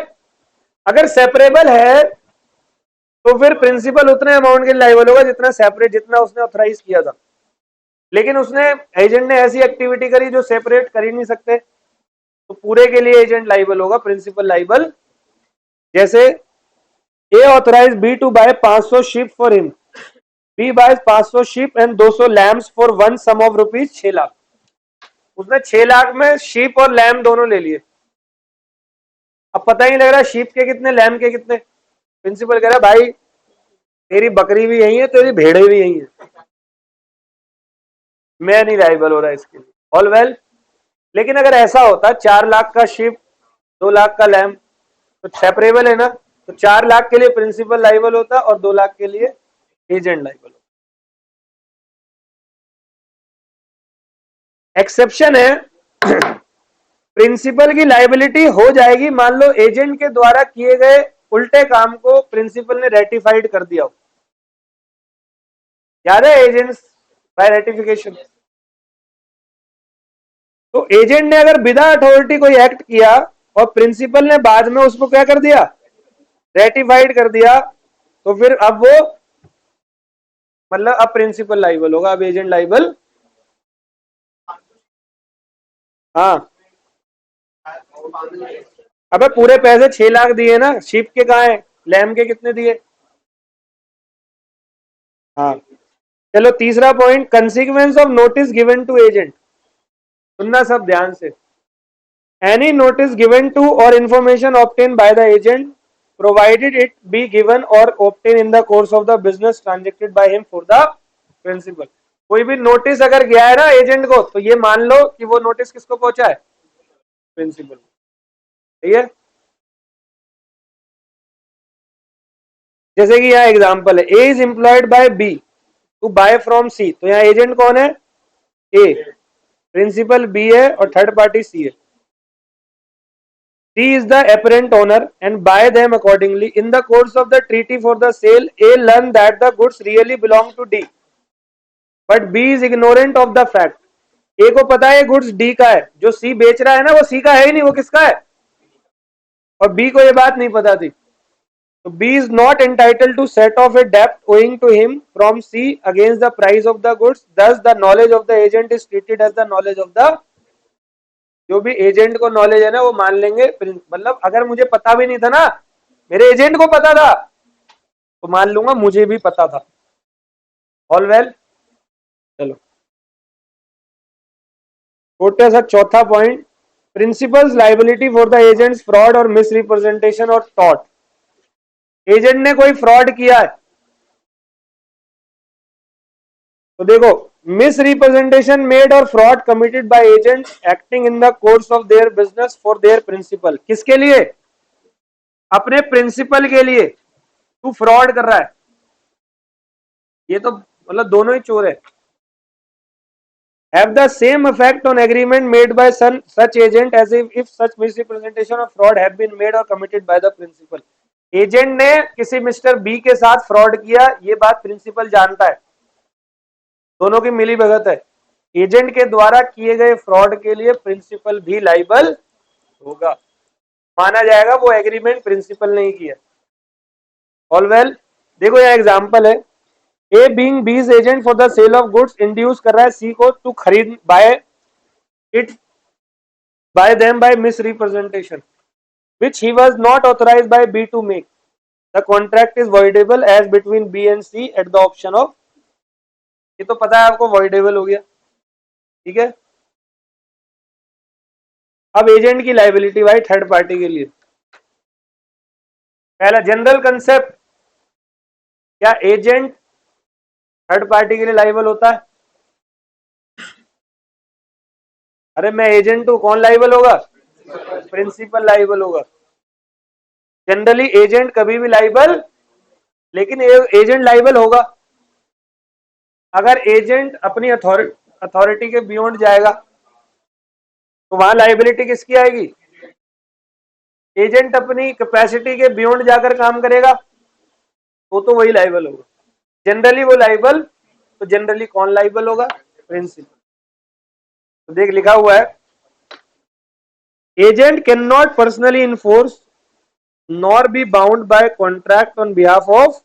अगर सेपरेबल है तो फिर प्रिंसिपल उतने अमाउंट के लाइबल होगा जितना सेपरेट, जितना उसने ऑथराइज किया था, लेकिन उसने एजेंट ने ऐसी एक्टिविटी करी जो सेपरेट कर ही नहीं सकते, तो पूरे के लिए एजेंट लाइबल होगा, प्रिंसिपल लाइबल। जैसे A authorise B to buy 500 sheep for him, B buy 500 sheep and 200 lambs for one sum of rupees 6 lakh. उसने 6 लाख में शिप और लैम्प दोनों ले लिए, अब पता ही नहीं लग रहा शिप के कितने लैम्प के कितने, प्रिंसिपल कह रहा भाई तेरी बकरी भी यही है, तेरी भेड़े भी यही है, मैं नहीं लाइबल हो रहा इसके लिए, ऑल वेल। लेकिन अगर ऐसा होता 4 लाख का शिप 2 लाख का लैम्प, तो सेपरेबल है ना, तो 4 लाख के लिए प्रिंसिपल लाइबल होता और 2 लाख के लिए एजेंट लाइबल होता। एक्सेप्शन है, प्रिंसिपल की लाइबिलिटी हो जाएगी मान लो एजेंट के द्वारा किए गए उल्टे काम को प्रिंसिपल ने रेटिफाइड कर दिया हो, याद है एजेंट्स बाय रेटिफिकेशन। तो एजेंट ने अगर विदा अथॉरिटी कोई एक्ट किया और प्रिंसिपल ने बाद में उसको क्या कर दिया, रेटिफाइड कर दिया, तो फिर अब वो मतलब अब प्रिंसिपल लाइबल होगा, अब एजेंट लाइबल। हाँ अबे पूरे पैसे 6 लाख दिए ना, शिप के कहा है, लैम के कितने दिए। हाँ चलो तीसरा point, consequence of notice given to agent. सुनना सब ध्यान से, any notice given to or information obtain by the agent provided it be given or obtain in the course of the business transacted by him for the principal. कोई भी notice अगर गया है ना एजेंट को, तो ये मान लो कि वो नोटिस किसको पहुंचा है, प्रिंसिपल, ठीक है। जैसे कि यहाँ एग्जांपल है, A is employed by B to buy from C, तो यहाँ एजेंट कौन है, ए, प्रिंसिपल बी है और थर्ड पार्टी सी है। C is the apparent owner and buy them accordingly. In the course of the treaty for the sale, A learned that the goods really belong to D, but B is ignorant of the fact. A को पता है goods D का है, जो C बेच रहा है ना वो C का है ही नहीं, वो किसका है, और B को ये बात नहीं पता थी। तो B is not entitled to set off a debt owing to him from C against the price of the goods. Thus, the knowledge of the agent is treated as the knowledge of the, जो भी agent को knowledge है ना वो मान लेंगे, मतलब अगर मुझे पता भी नहीं था ना, मेरे एजेंट को पता था, तो मान लूंगा मुझे भी पता था, ऑल वेल। चलो छोटा सा चौथा point, principals liability for the agents fraud और मिस रिप्रेजेंटेशन और टॉट। एजेंट ने कोई फ्रॉड किया है, तो देखो मिस रिप्रेजेंटेशन मेड और fraud committed by agent acting in the course of their business for their principal, किसके लिए, अपने प्रिंसिपल के लिए तू फ्रॉड कर रहा है, ये तो मतलब दोनों ही चोर है। Have the same effect on agreement made by such agent as if such misrepresentation or fraud have been made or committed by the principal। Agent ने किसी मिस्टर बी के साथ फ्रॉड किया, ये बात प्रिंसिपल जानता है, दोनों की मिली भगत है। एजेंट के द्वारा किए गए फ्रॉड के लिए प्रिंसिपल भी लाइबल होगा, माना जाएगा वो एग्रीमेंट प्रिंसिपल ने ही किया। ऑल वेल, देखो यह एग्जांपल है, A being B's agent for the sale of goods induce कर रहा है सी को टू खरीद buy it by them by misrepresentation which he was not authorized by B to make। The contract is voidable as between B and C at the option of, ये तो पता है आपको, voidable हो गया, ठीक है। अब एजेंट की लाइबिलिटी भाई थर्ड पार्टी के लिए, पहला जनरल कंसेप्ट, क्या एजेंट थर्ड पार्टी के लिए लाइबल होता है? अरे मैं एजेंट हूं, कौन लाइबल होगा? प्रिंसिपल लाइबल होगा। जनरली एजेंट कभी भी लाइबल, लेकिन एजेंट लाइबल होगा अगर एजेंट अपनी अथॉरिटी के बियॉन्ड जाएगा, तो वहां लाइबिलिटी किसकी आएगी? एजेंट अपनी कैपेसिटी के बियॉन्ड जाकर काम करेगा तो वही लाइबल होगा। जनरली वो लाइबल, तो जनरली कौन लाइबल होगा? प्रिंसिपल। तो देख लिखा हुआ है, agent can not personally enforce nor be bound by contract on behalf of,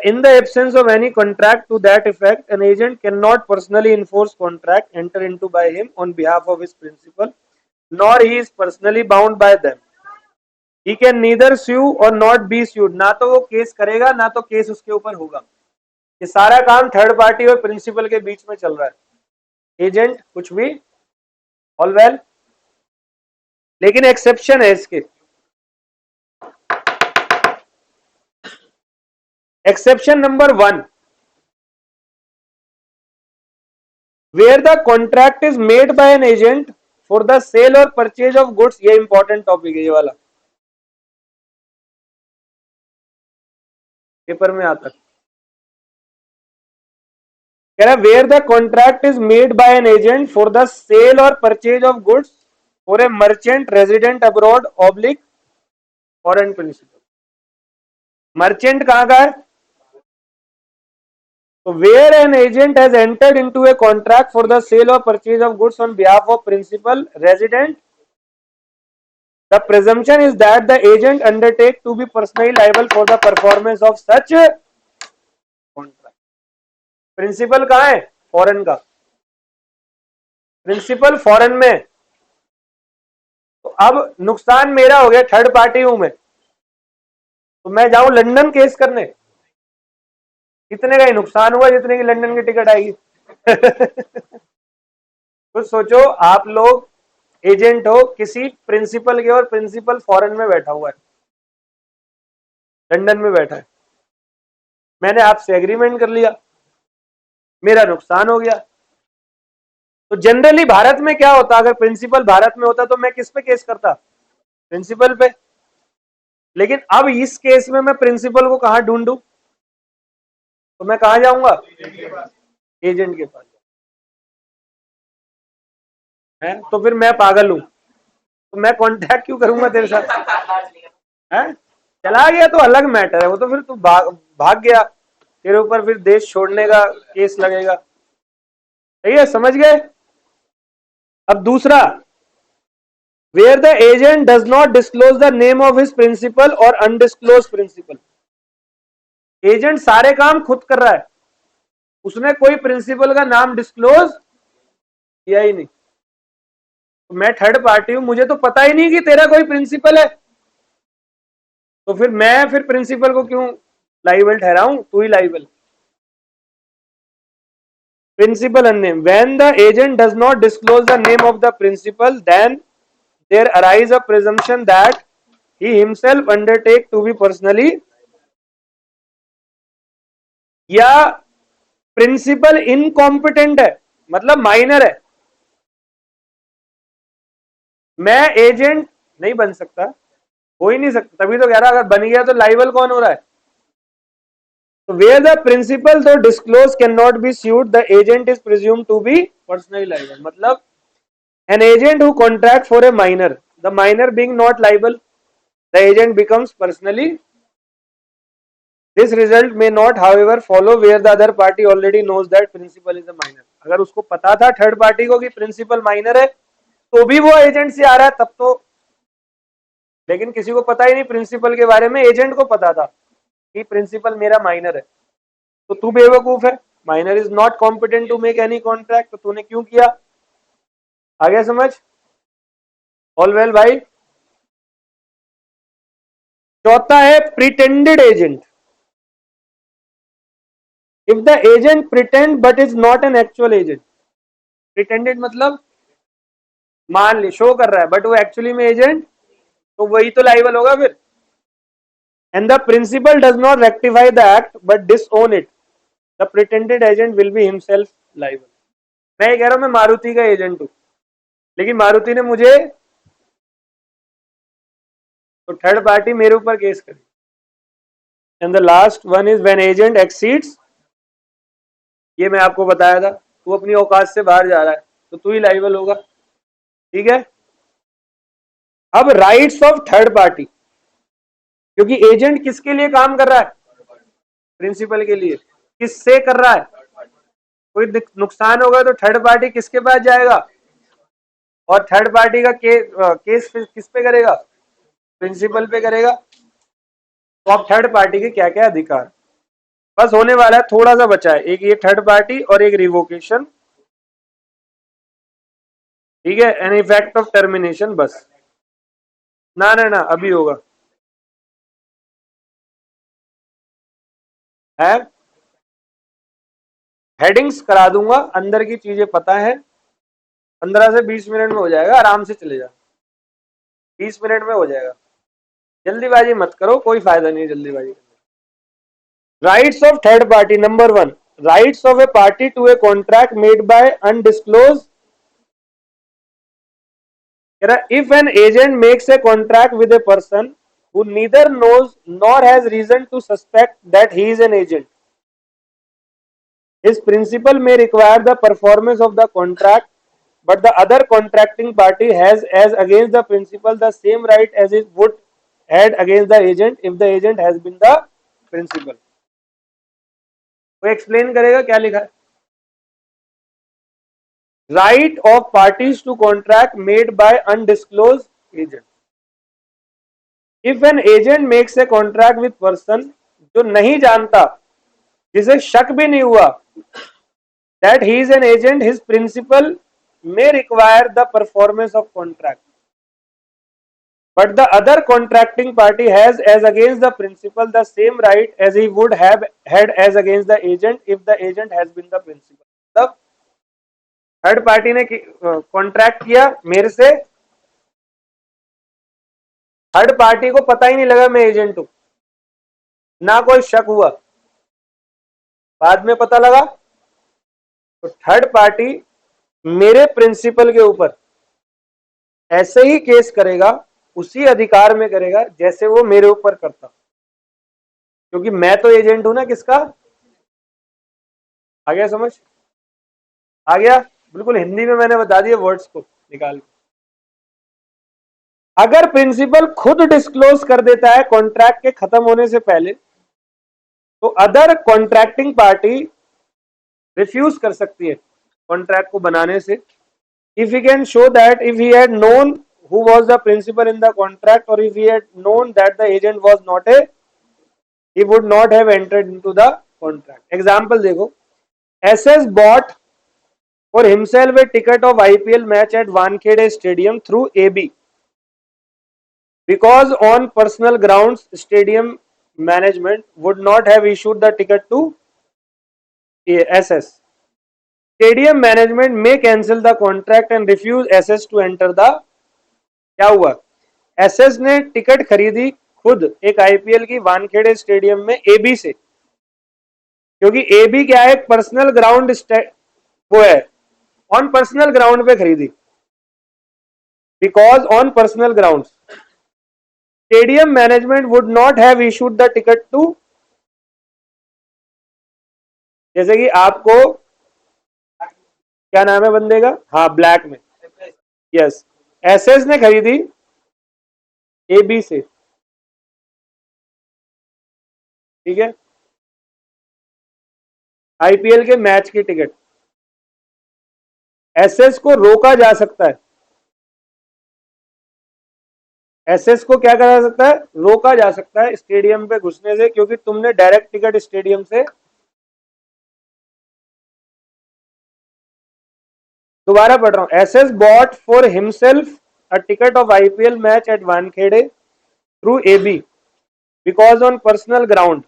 in the absence of any contract to that effect an agent cannot personally enforce contract entered into by him on behalf of his principal nor he is personally bound by them। he can neither sue or not be sued, ना तो वो case करेगा ना तो case उसके ऊपर होगा। ये सारा काम थर्ड पार्टी और प्रिंसिपल के बीच में चल रहा है, एजेंट कुछ भी। ऑल वेल, लेकिन एक्सेप्शन है इसके। Exception number 1, where the contract is made by an agent for the sale or purchase of goods। ये इंपॉर्टेंट टॉपिक है, ये वाला पेपर में आता है। कह रहा है where the contract is made by an agent for the sale or purchase of goods for a merchant resident abroad oblique foreign principal। Merchant कहां का है? तो where an agent has entered into a contract for the sale or purchase of goods on behalf of principal resident, the presumption is that the agent undertake to be personally liable for the performance of such contract। प्रिंसिपल कहां है? Foreign का। Principal foreign में, तो अब नुकसान मेरा हो गया, थर्ड पार्टी हूं मैं, तो मैं जाऊं लंदन केस करने, कितने का ही नुकसान हुआ जितने की लंदन की टिकट आएगी। तो सोचो आप लोग एजेंट हो किसी प्रिंसिपल के और प्रिंसिपल फॉरेन में बैठा हुआ है, लंदन में बैठा है, मैंने आपसे एग्रीमेंट कर लिया, मेरा नुकसान हो गया। तो जनरली भारत में क्या होता, अगर प्रिंसिपल भारत में होता तो मैं किस पे केस करता? प्रिंसिपल पे। लेकिन अब इस केस में मैं प्रिंसिपल को कहां ढूंढूं? तो मैं कहां जाऊंगा? एजेंट के पास है। तो फिर मैं पागल हूं, तो मैं कॉन्टैक्ट क्यों करूंगा तेरे साथ? है, चला गया तो अलग मैटर है, वो तो फिर तू भाग गया, तेरे ऊपर फिर देश छोड़ने का केस लगेगा। सही है, समझ गए? अब दूसरा, where the agent does not disclose the name of his principal और अनडिस्क्लोज प्रिंसिपल। एजेंट सारे काम खुद कर रहा है, उसने कोई प्रिंसिपल का नाम डिस्क्लोज किया ही नहीं। तो मैं थर्ड पार्टी हूं, मुझे तो पता ही नहीं कि तेरा कोई प्रिंसिपल है, तो फिर प्रिंसिपल को क्यों लाइबल ठहराऊं? तू ही liable. Principal unname, when the agent does not disclose the name of the principal then there arise a presumption that he himself undertake to be personally, या प्रिंसिपल इनकॉम्पिटेंट है, मतलब minor है, मैं agent नहीं बन सकता, हो ही नहीं सकता, तभी तो कह रहा अगर बन गया तो लाइबल कौन हो रहा है? तो where the principal though disclose cannot be sued, the agent is presumed to be personally liable. मतलब an agent who contract for a minor, the minor being not liable, the agent becomes personally. This result may not however follow where the other party already knows that principal is a minor. अगर उसको पता था third party को कि principal minor है तो भी वो एजेंट से आ रहा है तब तो, लेकिन किसी को पता ही नहीं प्रिंसिपल के बारे में, एजेंट को पता था कि प्रिंसिपल मेरा माइनर है, तो तू बेवकूफ है, minor is not competent to make any contract, तो तूने क्यों किया? आ गया समझ? ऑल वेल भाई। चौथा है pretended agent. If the agent pretend but is not an actual agent, pretended मतलब मान ली शो कर रहा है बट वो एक्चुअली में एजेंट, तो वही तो लाइबल होगा फिर। And the principal does not rectify the act but disown it, the pretended agent will be himself liable. मैं ये कह रहा हूं मैं मारुति का एजेंट हूं, लेकिन मारुति ने मुझे, तो थर्ड पार्टी मेरे ऊपर केस करी। And the last one is when agent exceeds, ये मैं आपको बताया था, तू अपनी औकात से बाहर जा रहा है तो तू ही लाइबल होगा। ठीक है। अब राइट्स ऑफ थर्ड पार्टी, क्योंकि एजेंट किसके लिए काम कर रहा है? प्रिंसिपल के लिए। किससे कर रहा है? कोई नुकसान होगा तो थर्ड पार्टी किसके पास जाएगा? और थर्ड पार्टी का केस किस पे करेगा? प्रिंसिपल पे करेगा। तो अब थर्ड पार्टी के क्या क्या अधिकार, बस होने वाला है, थोड़ा सा बचा है, एक ये थर्ड पार्टी और एक रिवोकेशन। ठीक है, एन इफेक्ट ऑफ टर्मिनेशन, बस। ना ना ना अभी होगा है, हेडिंग्स करा दूंगा, अंदर की चीजें पता है, 15 से 20 मिनट में हो जाएगा, आराम से चले जा, 20 मिनट में हो जाएगा। जल्दीबाजी मत करो, कोई फायदा नहीं जल्दीबाजी। Rights of third party, number 1, rights of a party to a contract made by undisclose. If an agent makes a contract with a person who neither knows nor has reason to suspect that he is an agent, his principal may require the performance of the contract, but the other contracting party has as against the principal the same right as it would had against the agent if the agent has been the principal. वो explain करेगा क्या लिखा है? Right of parties to contract made by undisclose agent. If an agent makes a contract with person, जो नहीं जानता, जिसे शक भी नहीं हुआ that he is an agent, his principal may require the performance of contract, but the other contracting party has as against the principal the same right as he would have had as against the agent if the agent has been the principal. तब third party ने contract किया मेरे से, third party को पता ही नहीं लगा मैं एजेंट हूं, ना कोई शक हुआ, बाद में पता लगा, तो थर्ड पार्टी मेरे प्रिंसिपल के ऊपर ऐसे ही केस करेगा, उसी अधिकार में करेगा जैसे वो मेरे ऊपर करता, क्योंकि मैं तो एजेंट हूं ना किसका। आ गया समझ? आ गया? बिल्कुल हिंदी में मैंने बता दिया वर्ड्स को निकाल के। अगर प्रिंसिपल खुद डिस्क्लोज कर देता है कॉन्ट्रैक्ट के खत्म होने से पहले, तो अदर कॉन्ट्रैक्टिंग पार्टी रिफ्यूज कर सकती है कॉन्ट्रैक्ट को बनाने से, if he can show that if he had known who was the principal in the contract, or if he had known that the agent was not a, he would not have entered into the contract. Example देखो, SS bought for himself a ticket of IPL match at Wankhede Stadium through AB because on personal grounds stadium management would not have issued the ticket to SS. Stadium management may cancel the contract and refuse SS to enter the, क्या हुआ, SS ने ticket खरीदी खुद एक IPL की Wankhede stadium में AB से, क्योंकि एबी क्या है, पर्सनल ग्राउंड वो है, ऑन पर्सनल ग्राउंड पे खरीदी, because on personal ground, stadium management would not have issued the ticket to, जैसे कि आपको क्या नाम है बंदे का, हाँ ब्लैक में, यस, एसएस ने खरीदी एबी से, ठीक है, आईपीएल के मैच की टिकट। एसएस को रोका जा सकता है, एसएस को क्या करा सकता है, रोका जा सकता है स्टेडियम पे घुसने से, क्योंकि तुमने डायरेक्ट टिकट स्टेडियम से, दोबारा पढ़ रहा हूं, SS bought for himself a ticket of IPL match at Wankhede through AB because on personal ground,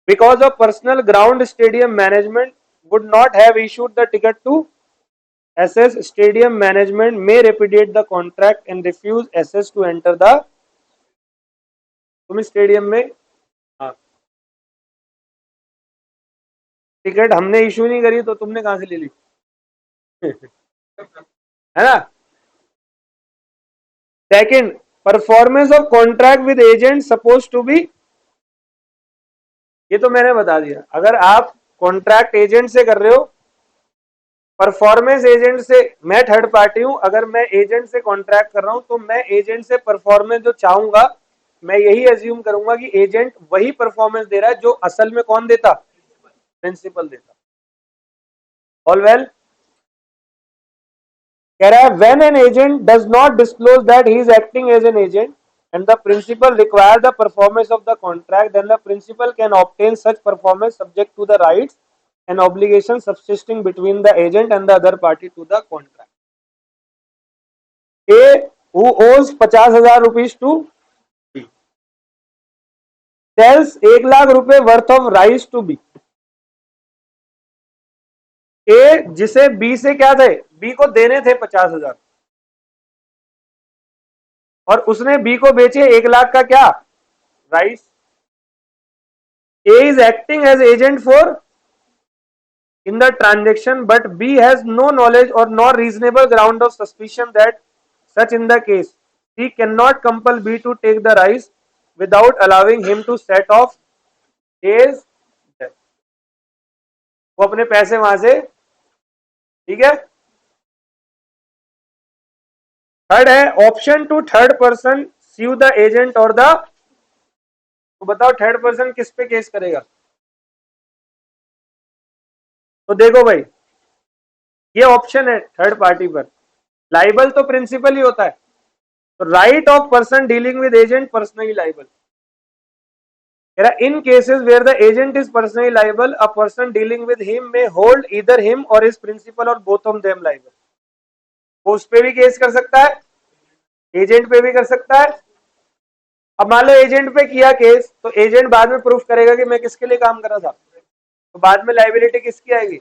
because of personal ground stadium management would not have issued the ticket to SS, stadium management may repudiate the contract and refuse SS to enter the, तुम stadium में, हाँ, ticket हमने issue नहीं करी तो तुमने कहां से ले ली है ना। Second, performance of contract with agent suppose to be, ये तो मैंने बता दिया, अगर आप कॉन्ट्रैक्ट एजेंट से कर रहे हो, परफॉर्मेंस एजेंट से, मैं थर्ड पार्टी हूं, अगर मैं एजेंट से कॉन्ट्रैक्ट कर रहा हूं तो मैं एजेंट से परफॉर्मेंस जो चाहूंगा, मैं यही एज्यूम करूंगा कि एजेंट वही परफॉर्मेंस दे रहा है जो असल में कौन देता, प्रिंसिपल देता। ऑल वेल, कह रहा है when an agent does not disclose that he is acting as an agent and the principal require the performance of the contract, then the principal can obtain such performance subject to the rights and obligations subsisting between the agent and the other party to the contract. A who owes 50,000 rupees to B sells 1,00,000 रुपए worth of rice to B. A जिसे B से क्या थे, B को देने थे 50,000 और उसने बी को बेचे 1,00,000 का क्या, rice. A is acting as agent for in the transaction but B has no knowledge or not reasonable ground of suspicion that such in the case C can not compel B to take the rice without allowing him to set off A's, वो अपने पैसे वहां से, ठीक है। Third है option to third person sue the agent or the, तो बताओ थर्ड पर्सन किस पे केस करेगा। तो देखो भाई, ये ऑप्शन है थर्ड पार्टी पर, लाइबल तो प्रिंसिपल ही होता है, तो right of person dealing with agent personally liable. In cases where the agent is personally liable a person dealing with him में hold either him or his principal or both of them liable, वो उस पे भी case कर सकता है, agent पे भी कर सकता है। अब मान लो एजेंट पे किया केस, तो एजेंट बाद में प्रूफ करेगा कि मैं किसके लिए काम कर रहा था, तो बाद में लाइबिलिटी किसकी आएगी,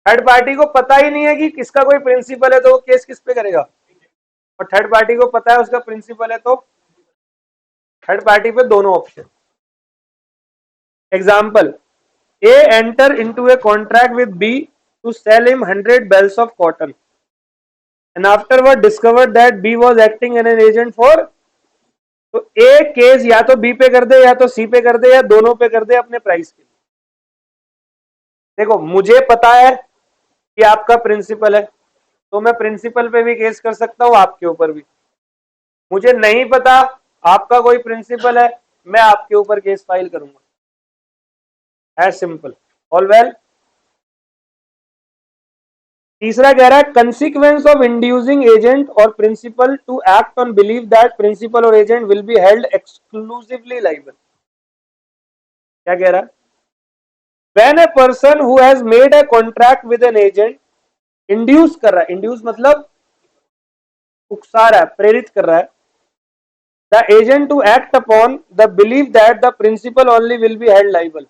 थर्ड पार्टी को पता ही नहीं है कि किसका कोई प्रिंसिपल है, तो वो केस किस पे करेगा, और थर्ड पार्टी को पता है उसका प्रिंसिपल है, तो थर्ड पार्टी पे दोनों option. Example, A enter into a contract with B to sell him 100 bales of cotton and afterward discovered that B was acting an an agent for, तो a case या तो B पे कर दे या तो सी पे कर दे या दोनों पे कर दे अपने प्राइस के लिए। देखो मुझे पता है कि आपका प्रिंसिपल है, तो मैं प्रिंसिपल पे भी केस कर सकता हूं, आपके ऊपर भी। मुझे नहीं पता आपका कोई प्रिंसिपल है, मैं आपके ऊपर केस फाइल करूंगा, एज सिंपल। ऑल वेल, तीसरा कह रहा है consequence of inducing agent or principal to act on believe that principal or agent will be held exclusively liable. क्या कह रहा है, when a person who has made a contract with an agent induce कर रहा है, induce मतलब उकसा रहा है, प्रेरित कर रहा है, the agent to act upon the believe that the principal only will be held liable.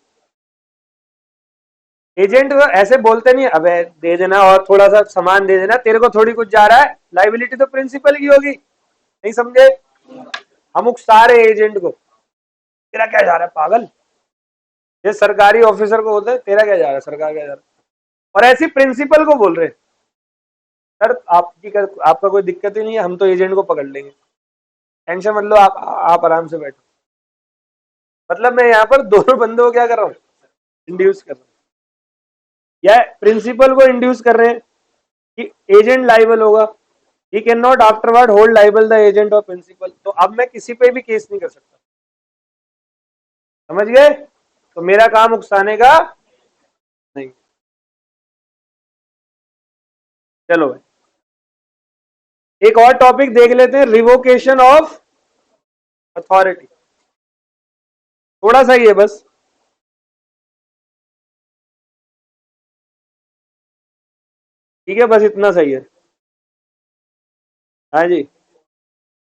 Agent ऐसे बोलते नहीं अबे दे देना और थोड़ा सा सामान दे देना, तेरे को थोड़ी कुछ जा रहा है, लाइबिलिटी तो प्रिंसिपल की होगी, नहीं समझे, हम उकसा रहे एजेंट को, तेरा क्या जा रहा है पागल, ये सरकारी ऑफिसर को बोलते हैं तेरा क्या जा रहा है, सरकार क्या जा रहा है, और ऐसी प्रिंसिपल को बोल रहे सर आपका कोई दिक्कत ही नहीं है, हम तो एजेंट को पकड़ लेंगे। टेंशन मत लो, आप आराम से बैठो। मतलब मैं यहाँ पर दोनों बंदों को क्या कर रहा हूँ, इंड्यूस कर रहा हूँ, या प्रिंसिपल को इंड्यूस कर रहे हैं कि एजेंट लाइबल होगा, he can not afterward hold liable the agent or principal. तो अब मैं किसी पे भी केस नहीं कर सकता, समझ गए? तो मेरा काम उकसाने का नहीं। चलो भाई, एक और टॉपिक देख लेते हैं, रिवोकेशन ऑफ अथॉरिटी। थोड़ा सा ही है बस। ठीक है, बस इतना सही है। हाँ जी,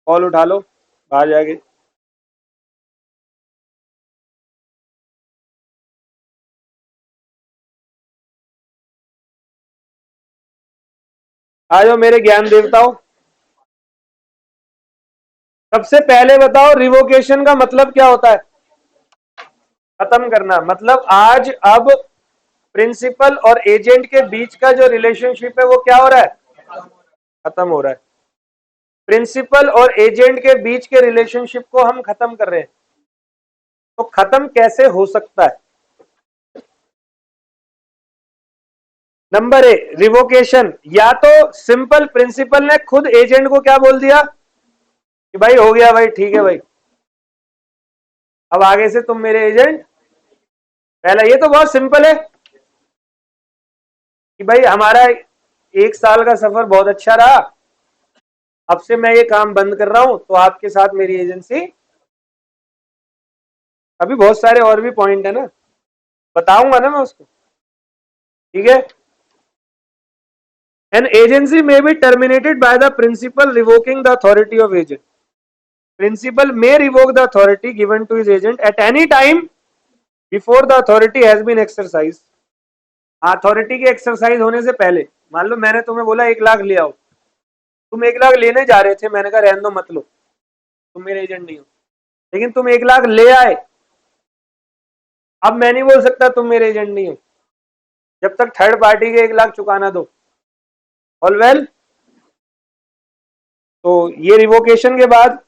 कॉल उठा लो बाहर जाके। आ जाओ मेरे ज्ञान देवताओं। सबसे पहले बताओ रिवोकेशन का मतलब क्या होता है? खत्म करना। मतलब आज अब प्रिंसिपल और एजेंट के बीच का जो रिलेशनशिप है वो क्या हो रहा है, खत्म हो रहा है। प्रिंसिपल और एजेंट के बीच के रिलेशनशिप को हम खत्म कर रहे हैं। तो खत्म कैसे हो सकता है? नंबर ए, रिवोकेशन, या तो सिंपल प्रिंसिपल ने खुद एजेंट को क्या बोल दिया कि भाई हो गया भाई, ठीक है भाई, अब आगे से तुम मेरे एजेंट। पहला ये तो बहुत सिंपल है कि भाई हमारा 1 साल का सफर बहुत अच्छा रहा, अब से मैं ये काम बंद कर रहा हूं, तो आपके साथ मेरी एजेंसी। अभी बहुत सारे और भी पॉइंट है ना, बताऊंगा ना मैं उसको। ठीक है। An agency may be terminated by the principal revoking the authority of agent. Principal may revoke the authority given to his agent at any time before the authority has been exercised। Authority के exercise होने से पहले। मान लो मैंने तुम्हें बोला 1 लाख ले आओ, तुम 1 लाख लेने जा रहे थे, मैंने कहा रहने दो मत लो, तुम मेरे एजेंट नहीं हो, लेकिन तुम 1 लाख ले आए। अब मैं नहीं बोल सकता तुम मेरे एजेंट नहीं हो जब तक थर्ड पार्टी के 1 लाख चुकाना दो। All well. तो ये रिवोकेशन के बाद।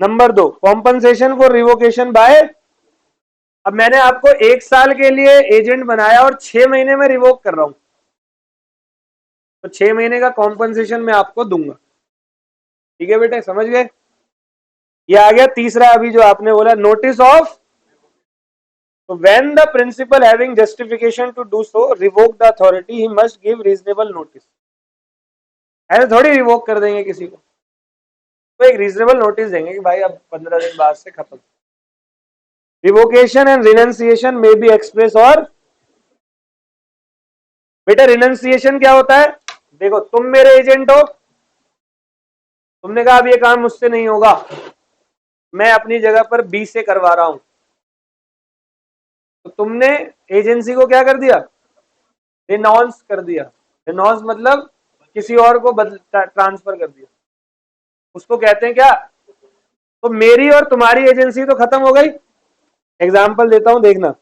Number 2, compensation for revocation by. अब मैंने आपको 1 साल के लिए एजेंट बनाया और 6 महीने में रिवोक कर रहा हूं, तो 6 महीने का कॉम्पनसेशन मैं आपको दूंगा। ठीक है बेटे, समझ गए? ये आ गया तीसरा, अभी जो आपने बोला, नोटिस ऑफ। तो when the principal having justification to do so revoke the authority he must give reasonable notice. ऐसे थोड़ी रिवोक कर देंगे किसी को, तो एक रीजनेबल नोटिस देंगे कि भाई अब 15 दिन बाद से खत्म। रिवोकेशन एंड रिनंसिएशन में बी एक्सप्रेस और। बेटा रिनंसिएशन क्या होता है? देखो तुम मेरे एजेंट हो, तुमने कहा अब ये काम मुझसे नहीं होगा, मैं अपनी जगह पर बी से करवा रहा हूं, तो तुमने एजेंसी को क्या कर दिया, रिनॉन्स कर दिया। रिनॉन्स मतलब किसी और को ट्रांसफर कर दिया, उसको कहते हैं क्या? तो मेरी और तुम्हारी एजेंसी तो खत्म हो गई। एग्जाम्पल देता हूं, देखना।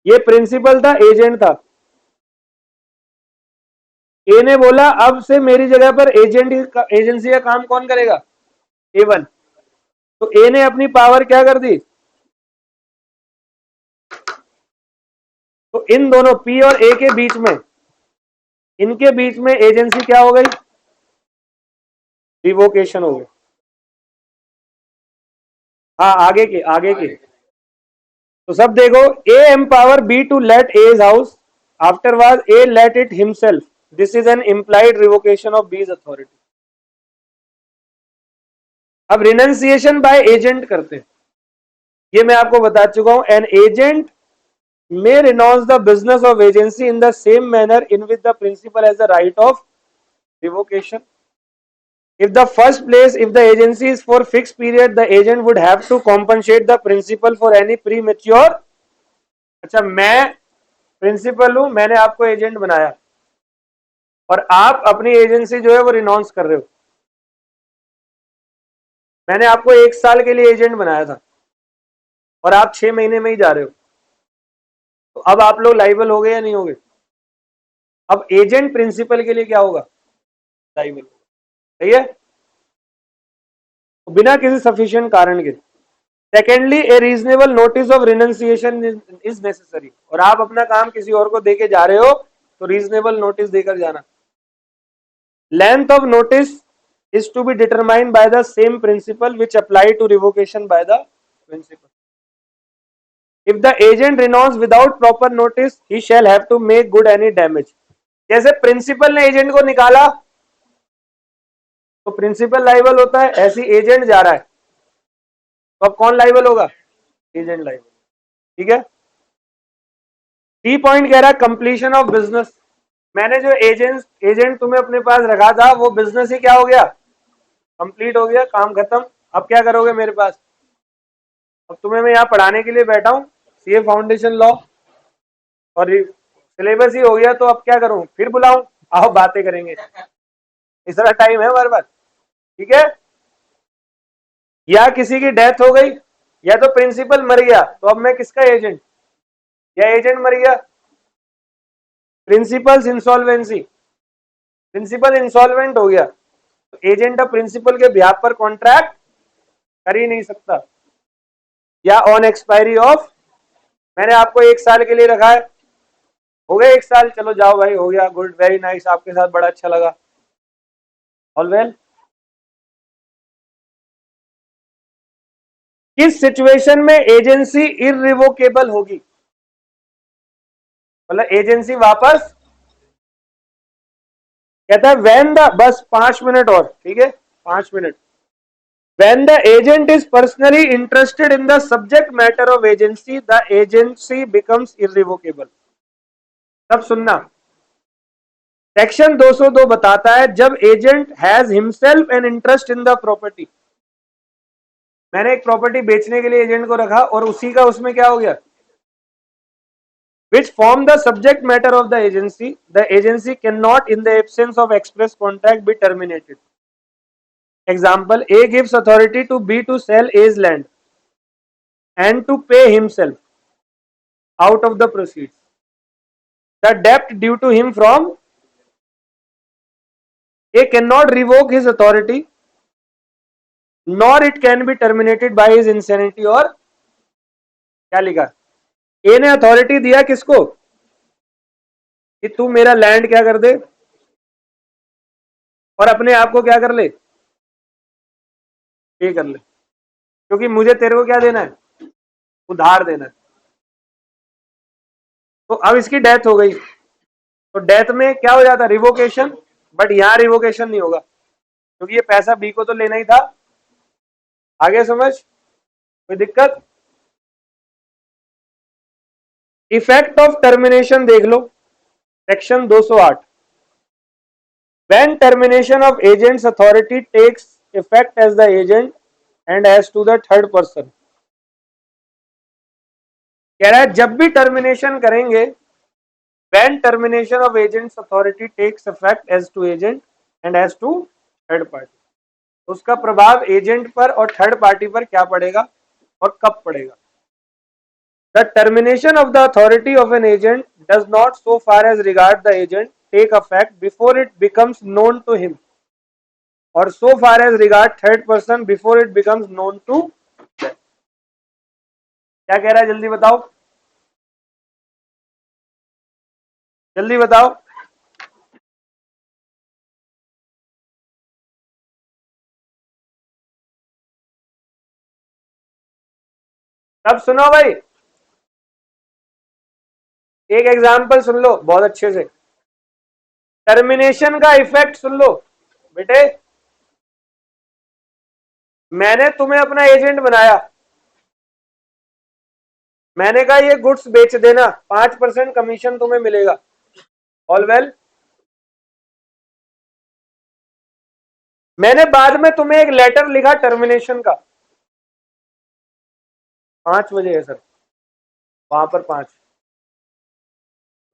ये प्रिंसिपल था, एजेंट था। ए ने बोला अब से मेरी जगह पर एजेंसी का काम कौन करेगा, A1। तो ए ने अपनी पावर क्या कर दी, तो इन दोनों पी और ए के बीच में, इनके बीच में एजेंसी क्या हो गई, रिवोकेशन हो गई। हाँ, आगे के। तो सब देखो, A empower B to let A's house, afterward A let it himself, this is an implied revocation of B's authority. अब रिनंसिएशन बाय एजेंट करते हैं, ये मैं आपको बता चुका हूं। An agent may renounce the business of agency in the same manner in which the principal has the right of revocation. If the first place, if the agency is for fixed period, the agent would have to compensate the principal for any premature। अच्छा, मैं principal हूं, मैंने आपको agent बनाया और आप अपनी agency जो है वो रिनाउंस कर रहे हो। मैंने आपको 1 साल के लिए एजेंट बनाया था और आप 6 महीने में ही जा रहे हो, तो अब आप लोग लाइबल हो गए या नहीं हो गए? अब एजेंट प्रिंसिपल के लिए क्या होगा, लाइबल। सही है। बिना किसी सफिशिएंट कारण के। Secondly, A reasonable notice of renunciation is necessary, और आप अपना काम किसी और को देके जा रहे हो तो रीजनेबल नोटिस देकर जाना। Length of notice is to be determined by the same principle which apply to revocation by the principal. If the agent renounce without proper notice, he shall have to make good any damage. जैसे principal ने agent को निकाला तो principal liable होता है, ऐसी agent जा रहा है तो अब कौन लाइबल होगा? Agent liable. ठीक है। डी पॉइंट कह रहा है कंप्लीशन ऑफ बिजनेस। मैंने जो एजेंट तुम्हें अपने पास रखा था वो बिजनेस ही क्या हो गया? कंप्लीट हो गया, काम खत्म। अब क्या करोगे मेरे पास? अब तुम्हें मैं यहाँ पढ़ाने के लिए बैठा हूँ सीए फाउंडेशन लॉ, और सिलेबस ही हो गया, तो अब क्या करूं? फिर बुलाऊं? आओ बातें करेंगे, इस तरह टाइम है हमारे पास। ठीक है। या किसी की डेथ हो गई, या तो प्रिंसिपल मर गया, तो अब मैं किसका एजेंट? या एजेंट मर गया, प्रिंसिपल इंसॉल्वेंसी, प्रिंसिपल इंसॉल्वेंट हो गया, तो एजेंट अब प्रिंसिपल के बिहाफ पर कॉन्ट्रैक्ट कर ही नहीं सकता। या ऑन एक्सपायरी ऑफ, मैंने आपको 1 साल के लिए रखा है, हो गया 1 साल, चलो जाओ भाई, हो गया, गुड, वेरी नाइस, आपके साथ बड़ा अच्छा लगा, ऑल वेल। किस सिचुएशन में एजेंसी इररिवोकेबल होगी? मतलब एजेंसी वापस, कहता है व्हेन द, बस 5 मिनट और, ठीक है, 5 minute. When the agent is personally interested in the subject matter of agency, the agency becomes irrevocable. तब सुनना, सेक्शन 202 बताता है जब agent has himself an interest in the property. मैंने एक प्रॉपर्टी बेचने के लिए एजेंट को रखा और उसी का उसमें क्या हो गया? Which form the subject matter of the agency cannot in the absence of express contract be terminated. Example, A gives authority to B to sell A's land and to pay himself out of the proceeds the debt due to him from A cannot revoke his authority nor it can be terminated by his insanity, और क्या लिखा? ए ने authority दिया किसको? कि तू मेरा land क्या कर दे और अपने आप को क्या कर ले? पे कर ले, क्योंकि मुझे तेरे को क्या देना है? उधार देना है। तो अब इसकी डेथ हो गई, तो डेथ में क्या हो जाता? रिवोकेशन। बट यहां रिवोकेशन नहीं होगा क्योंकि ये पैसा बी को तो लेना ही था। आगे समझ? कोई दिक्कत? इफेक्ट ऑफ टर्मिनेशन देख लो, section 208। When termination of agent's authority takes effect as the agent and as to the third person, कह रहा है जब भी टर्मिनेशन करेंगे, when termination of agent's authority takes effect as to agent and as to third party, उसका प्रभाव agent पर और थर्ड पार्टी पर क्या पड़ेगा और कब पड़ेगा? The termination of the authority of an agent does not, so far as regard the agent, take effect before it becomes known to him, or so far as regard third person before it becomes known to them. क्या कह रहा है? जल्दी बताओ, जल्दी बताओ। सब सुनो भाई, एक एग्जांपल सुन लो बहुत अच्छे से। टर्मिनेशन का इफेक्ट सुन लो बेटे। मैंने तुम्हें अपना एजेंट बनाया, मैंने कहा ये गुड्स बेच देना, 5% कमीशन तुम्हें मिलेगा, ऑल वेल। मैंने बाद में तुम्हें एक लेटर लिखा टर्मिनेशन का, 5 बजे है सर, वहां पर 5,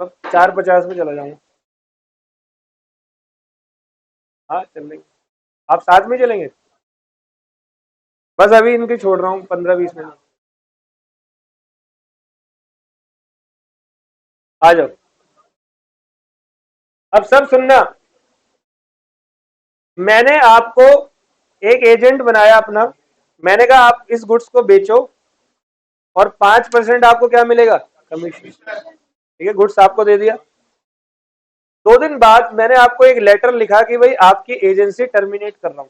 तो 4:50 में चला जाऊंगा। हाँ चल लेंगे, आप साथ में चलेंगे? बस अभी इनके छोड़ रहा हूँ 15-20 मिनट, आ जाओ। अब सब सुनना, मैंने आपको एक एजेंट बनाया अपना, मैंने कहा आप इस गुड्स को बेचो और 5% आपको क्या मिलेगा, कमीशन। ठीक है, गुड्स आपको दे दिया। 2 दिन बाद मैंने आपको एक लेटर लिखा कि भाई आपकी एजेंसी टर्मिनेट कर रहा हूं।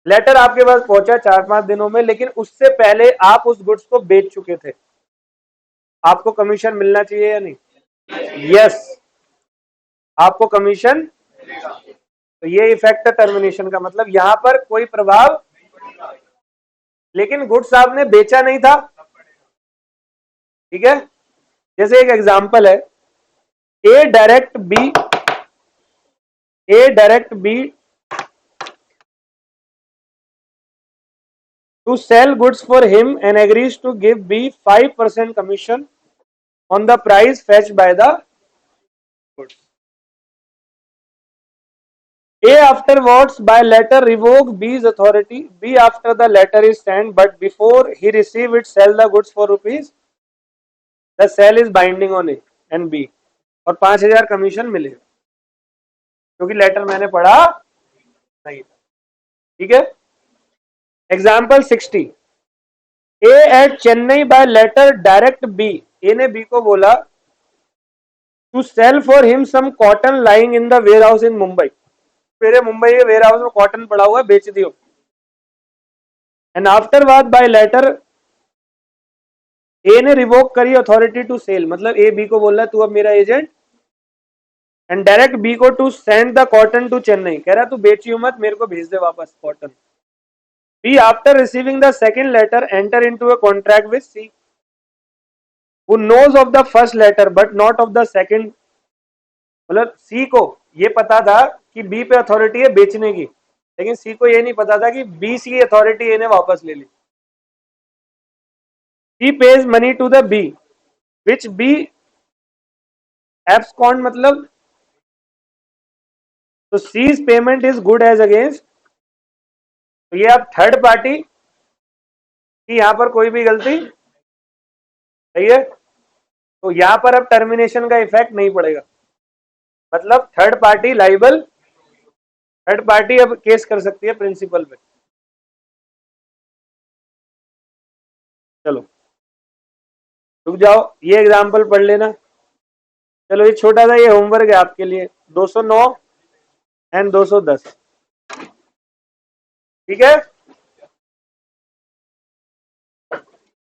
लेटर आपके पास पहुंचा 4-5 दिनों में, लेकिन उससे पहले आप उस गुड्स को बेच चुके थे, आपको कमीशन मिलना चाहिए या नहीं? यस, आपको कमीशन। तो ये इफेक्ट है टर्मिनेशन का, मतलब यहां पर कोई प्रभाव, लेकिन गुड्स आपने बेचा नहीं था। ठीक है, जैसे एक एग्जांपल है, A direct B to sell goods for him and agrees to give B 5% commission on the price fetched by the goods. A afterwards by letter revoke B's authority. B after the letter is sent but before he receive it sell the goods for rupees. The sale is binding on A and B और 5,000 commission मिलेगा, क्योंकि letter मैंने पढ़ा नहीं था। ठीक है, example 60, A at Chennai by letter direct B, A ने बी को बोला to sell for him some cotton lying in the warehouse in Mumbai, मेरे मुंबई के वेयर हाउस में कॉटन पड़ा हुआ है, बेच दियो। एंड आफ्टरवार्ड बाय लेटर ए ने रिवोक करी अथॉरिटी टू सेल, मतलब ए बी को बोल रहा है तू अब मेरा एजेंट, एंड डायरेक्ट बी को to send the cotton to Chennai, कह रहा तू बेचियो मत, मेरे को भेज दे वापस cotton. B after receiving the second letter enter into a contract with C who knows of the first letter but not of the second, मतलब सी को ये पता था कि बी पे अथॉरिटी है बेचने की, लेकिन सी को ये नहीं पता था कि बी की अथॉरिटी इन्हें वापस ले ली। C pays money to the B which B abscond, मतलब तो C's payment is good as against, तो ये अब थर्ड पार्टी की यहां पर कोई भी गलती सही है, तो यहां पर अब टर्मिनेशन का इफेक्ट नहीं पड़ेगा, मतलब third party liable, third party अब केस कर सकती है प्रिंसिपल पे। चलो रुक जाओ, ये एग्जाम्पल पढ़ लेना। चलो ये छोटा सा ये होमवर्क है आपके लिए, 209 एंड 210। ठीक है।